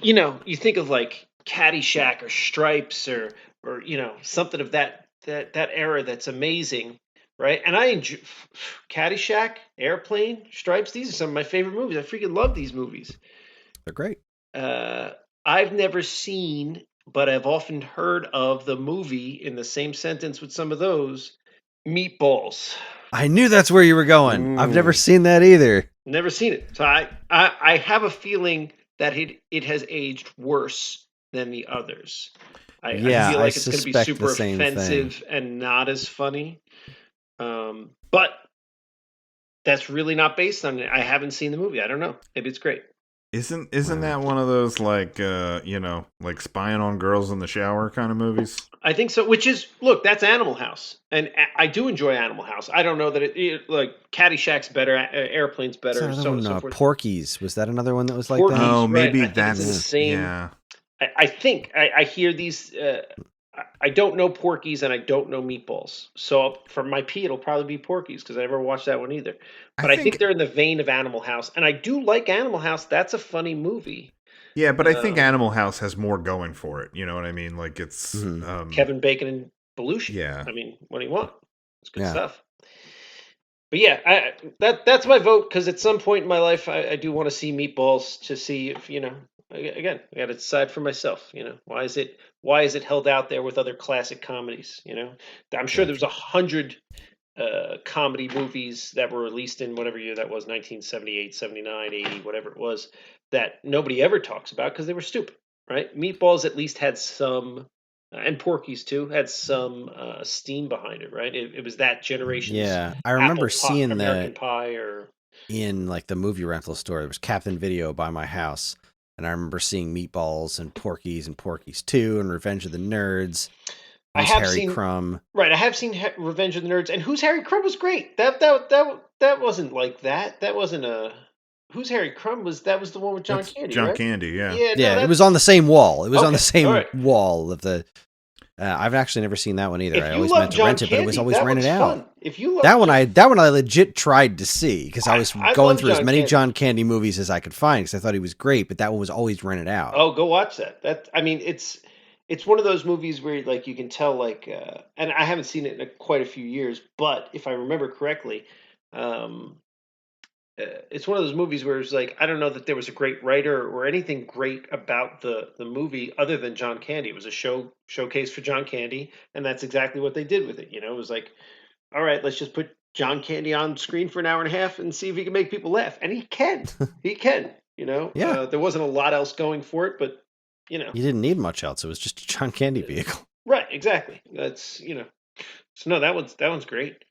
You think of like Caddyshack or Stripes or something of that era that's amazing, right? And I enjoy Caddyshack, Airplane, Stripes. These are some of my favorite movies. I freaking love these movies. They're great. I've never seen, but I've often heard of the movie in the same sentence with some of those, Meatballs. I knew that's where you were going. I've never seen that either. Never seen it. So I have a feeling that it has aged worse than the others. I feel like it's going to be super offensive and not as funny. But that's really not based on it. I haven't seen the movie. I don't know. Maybe it's great. Isn't that one of those like like spying on girls in the shower kind of movies? I think so. That's Animal House, and I do enjoy Animal House. I don't know that it like Caddyshack's better, Airplane's better, so on and so forth. Porky's, was that another one that was like Porky's, that? Oh, maybe right. that's the same. Yeah. I think I hear these. I don't know Porky's and I don't know Meatballs. So for my P, it'll probably be Porky's because I never watched that one either. But I think they're in the vein of Animal House, and I do like Animal House. That's a funny movie. Yeah, but I think Animal House has more going for it. You know what I mean? Like it's Kevin Bacon and Belushi. Yeah. I mean, what do you want? It's good Yeah. stuff. But yeah, that's my vote because at some point in my life, I do want to see Meatballs to see if Again, I got to decide for myself. Why is it held out there with other classic comedies? I'm sure there was 100 comedy movies that were released in whatever year that was, 1978, 79, 80, whatever it was, that nobody ever talks about because they were stupid, right? Meatballs at least had some, and Porky's too, had some steam behind it, right? It was that generation's Yeah, I remember seeing American that Pie or in like the movie rental store. There was Captain Video by my house, and I remember seeing Meatballs and Porky's 2 and Revenge of the Nerds. I have Harry seen Crumb. Right, I have seen Revenge of the Nerds, and Who's Harry Crumb was great. That wasn't like that. That wasn't a Who's Harry Crumb was the one with John Candy, John right? Candy, yeah. Yeah, it was on the same wall. It was on the same right. wall of the. I've actually never seen that one either. If I you always love meant to John rent it, but it Candy, was always that rented one's out. fun. If you love That one I legit tried to see because I was I going love through as John many Candy. John Candy movies as I could find because I thought he was great, but that one was always rented out. Oh, go watch that. It's one of those movies where like you can tell and I haven't seen it in quite a few years, but if I remember correctly, it's one of those movies where it's like I don't know that there was a great writer or anything great about the movie other than John Candy. It was a showcase for John Candy, and that's exactly what they did with it. It was like, all right, let's just put John Candy on screen for an hour and a half and see if he can make people laugh, and he can. He can. Yeah. There wasn't a lot else going for it, but You didn't need much else. It was just a John Candy vehicle. Right, exactly. That's So no, that one's great.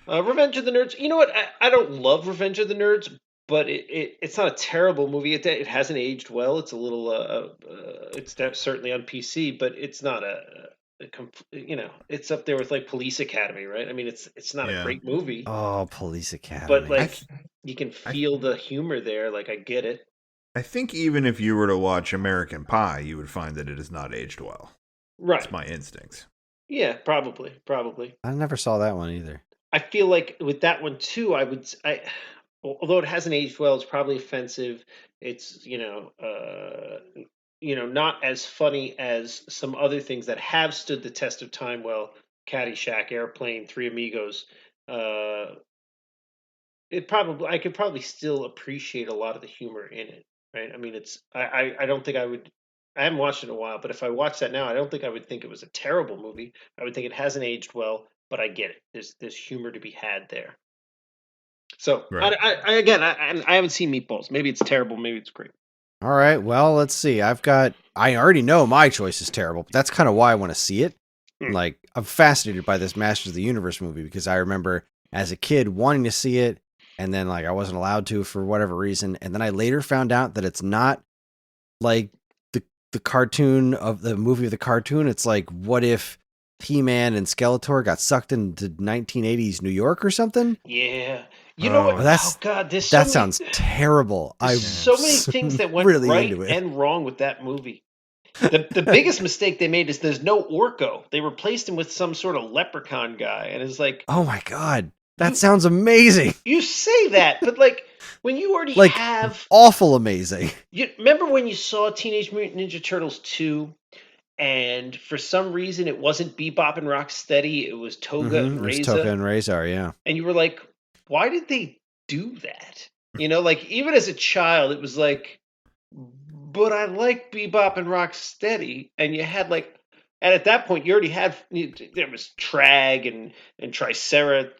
Revenge of the Nerds. You know what? I don't love Revenge of the Nerds, but it's not a terrible movie. It hasn't aged well. It's a little it's certainly on PC, but it's not it's up there with like Police Academy, right? I mean, it's not a great movie, Oh, Police Academy. but like you can feel the humor there. Like I get it. I think even if you were to watch American Pie, you would find that it has not aged well. Right. That's my instinct. Yeah, probably. I never saw that one either. I feel like with that one too, although it hasn't aged well, it's probably offensive. It's not as funny as some other things that have stood the test of time. Well, Caddyshack, Airplane, Three Amigos. I could probably still appreciate a lot of the humor in it. Right? I mean, I don't think I would. I haven't watched it in a while, but if I watch that now, I don't think I would think it was a terrible movie. I would think it hasn't aged well, but I get it. There's humor to be had there. So Right. I haven't seen Meatballs. Maybe it's terrible. Maybe it's great. All right, well, let's see. I already know my choice is terrible, but that's kind of why I want to see it. Like, I'm fascinated by this Masters of the Universe movie because I remember as a kid wanting to see it, and then like I wasn't allowed to for whatever reason, and then I later found out that it's not like the cartoon of the movie of the cartoon. It's like, what if He-Man and Skeletor got sucked into 1980s New York or something? Yeah. You know what? That's, oh God, that sounds terrible. There's so many things that went really right into it. and wrong with that movie. The biggest mistake they made is there's no Orko. They replaced him with some sort of leprechaun guy, and it's like, oh my God, that sounds amazing. You say that, but like when you already like have awful amazing. You remember when you saw Teenage Mutant Ninja Turtles 2, and for some reason it wasn't Bebop and Rocksteady, it was Toga and Reza. It was Toga and Razor, yeah. And you were like, why did they do that? Like even as a child, it was like, but I like Bebop and Rocksteady, and you had like, and at that point you already had there was Trag and Triceraton.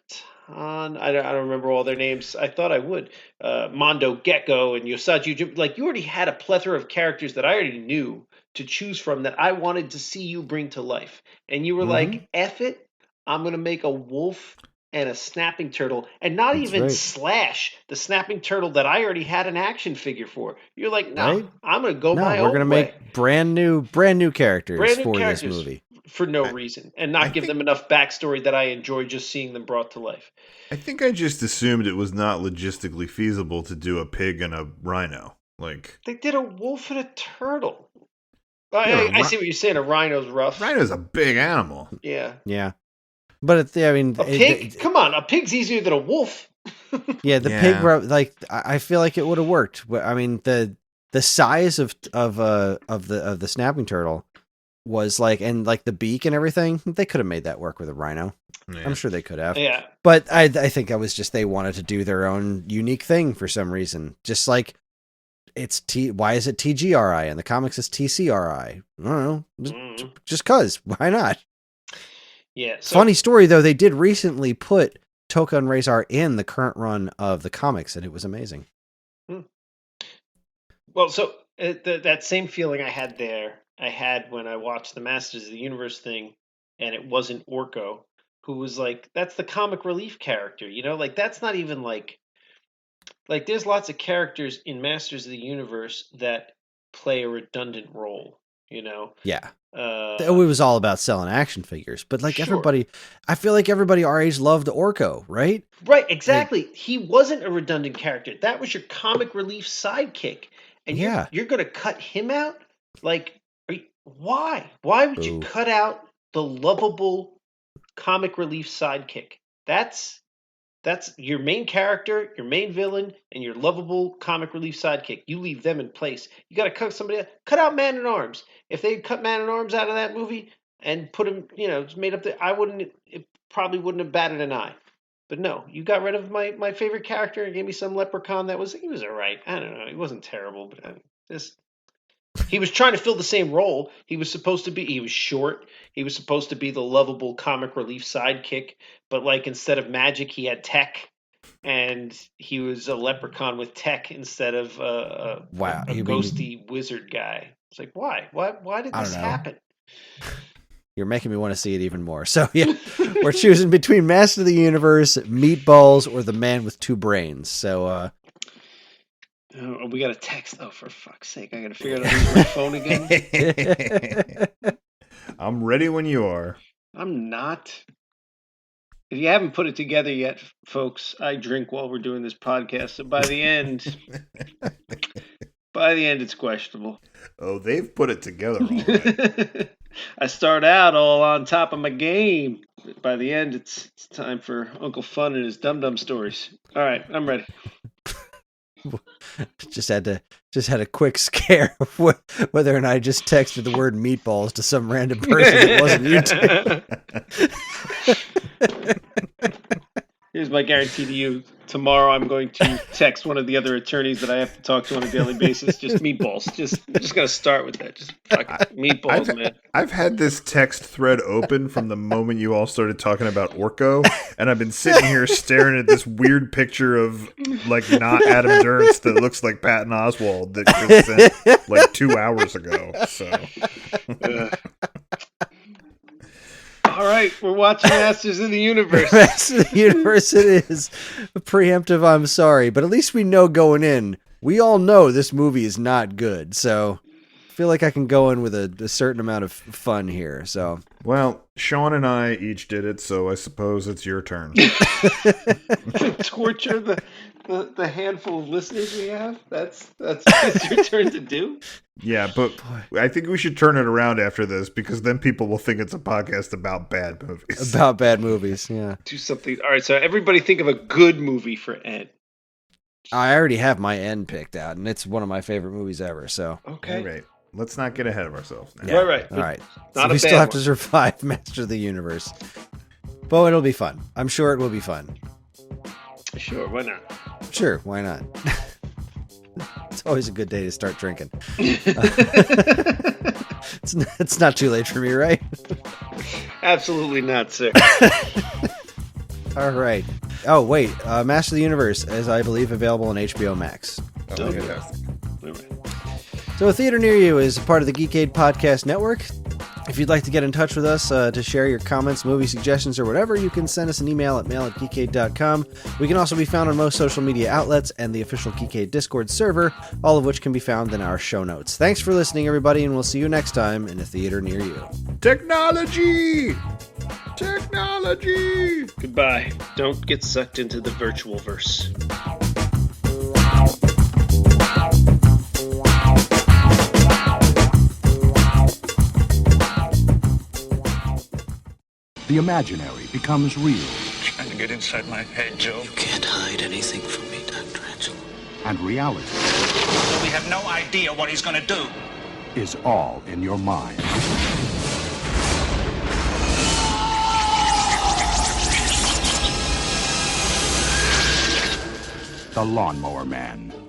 I don't remember all their names. I thought I would. Mondo Gecko and Yosaju. Like you already had a plethora of characters that I already knew to choose from that I wanted to see you bring to life. And you were like, F it, I'm going to make a wolf and a snapping turtle, and not That's even right. Slash, the snapping turtle that I already had an action figure for. You're like, no, right? I'm going to go my own way. We're going to make brand new characters for this movie. For no reason, and not give them enough backstory that I enjoy just seeing them brought to life. I think I just assumed it was not logistically feasible to do a pig and a rhino. Like they did a wolf and a turtle. I see what you're saying. A rhino's rough. Rhino's a big animal. Yeah. Yeah. But I mean, A pig? Come on, a pig's easier than a wolf. Yeah, the pig, like I feel like it would have worked. I mean, the size of the snapping turtle was like, and like the beak and everything, they could have made that work with a rhino. Yeah. I'm sure they could have. Yeah. But I think that was just they wanted to do their own unique thing for some reason. Just like why is it TGRI and the comics is TCRI? I don't know. Just cause. Why not? Yeah. So, funny story though, they did recently put Toka and Razor in the current run of the comics, and it was amazing. Well, so that same feeling I had when I watched the Masters of the Universe thing, and it wasn't Orko, who was like, that's the comic relief character, like that's not even like there's lots of characters in Masters of the Universe that play a redundant role, Yeah. It was all about selling action figures, but like sure. everybody, I feel like everybody our age loved Orko, right? Right, exactly. He wasn't a redundant character. That was your comic relief sidekick. And you're going to cut him out? Like, why? Why would you cut out the lovable comic relief sidekick? That's your main character, your main villain, and your lovable comic relief sidekick. You leave them in place. You got to cut somebody else. Cut out Man at Arms. If they cut Man at Arms out of that movie and put him, made up it probably wouldn't have batted an eye. But no, you got rid of my favorite character and gave me some leprechaun he was all right. I don't know. He wasn't terrible, but he was trying to fill the same role. He was short. He was supposed to be the lovable comic relief sidekick, but like instead of magic, he had tech, and he was a leprechaun with tech instead of a ghosty wizard guy. It's like, why? Why did this happen? You're making me want to see it even more. So yeah, we're choosing between Master of the Universe, Meatballs, or The Man with Two Brains. So we got a text. Oh, for fuck's sake! I got to figure out how to use my phone again. I'm ready when you are. I'm not. If you haven't put it together yet, folks, I drink while we're doing this podcast. So by the end, it's questionable. Oh, they've put it together all right. I start out all on top of my game. By the end, it's time for Uncle Fun and his dum-dum stories. All right, I'm ready. Just had a quick scare of whether or not I just texted the word meatballs to some random person that wasn't you. Here's my guarantee to you. Tomorrow I'm going to text one of the other attorneys that I have to talk to on a daily basis. Just meatballs. I'm just going to start with that. Just fucking meatballs, man. I've had this text thread open from the moment you all started talking about Orko, and I've been sitting here staring at this weird picture of, like, not Adam Durst that looks like Patton Oswalt that Chris sent, like, 2 hours ago. So... All right, we're watching Masters of the Universe. Masters of the Universe it is. A preemptive, I'm sorry. But at least we know going in, we all know this movie is not good. So I feel like I can go in with a certain amount of fun here. So, well, Sean and I each did it, so I suppose it's your turn. Torture the handful of listeners we have? That's your turn to do? Yeah, but I think we should turn it around after this, because then people will think it's a podcast about bad movies. About bad movies, yeah. Do something. All right, so everybody think of a good movie for Ed. I already have my end picked out, and it's one of my favorite movies ever, so. Okay. All right. Let's not get ahead of ourselves now. Yeah. Right. All right. Not so we still have to survive Master of the Universe. But it'll be fun. I'm sure it will be fun. Sure, why not? Sure, why not? It's always a good day to start drinking. It's not too late for me, right? Absolutely not, sir. All right. Oh, wait. Master of the Universe is, I believe, available on HBO Max. Oh, fantastic. So a theater near you is a part of the Geekade Podcast Network. If you'd like to get in touch with us to share your comments, movie suggestions, or whatever, you can send us an email at mail@geekade.com. We can also be found on most social media outlets and the official Geekade Discord server, all of which can be found in our show notes. Thanks for listening, everybody, and we'll see you next time in a theater near you. Technology! Technology! Goodbye. Don't get sucked into the virtual verse. the imaginary becomes real. Trying to get inside my head, Joe. You can't hide anything from me, Dr. Angelo. And reality We have no idea what he's going to do. is all in your mind. The Lawnmower Man.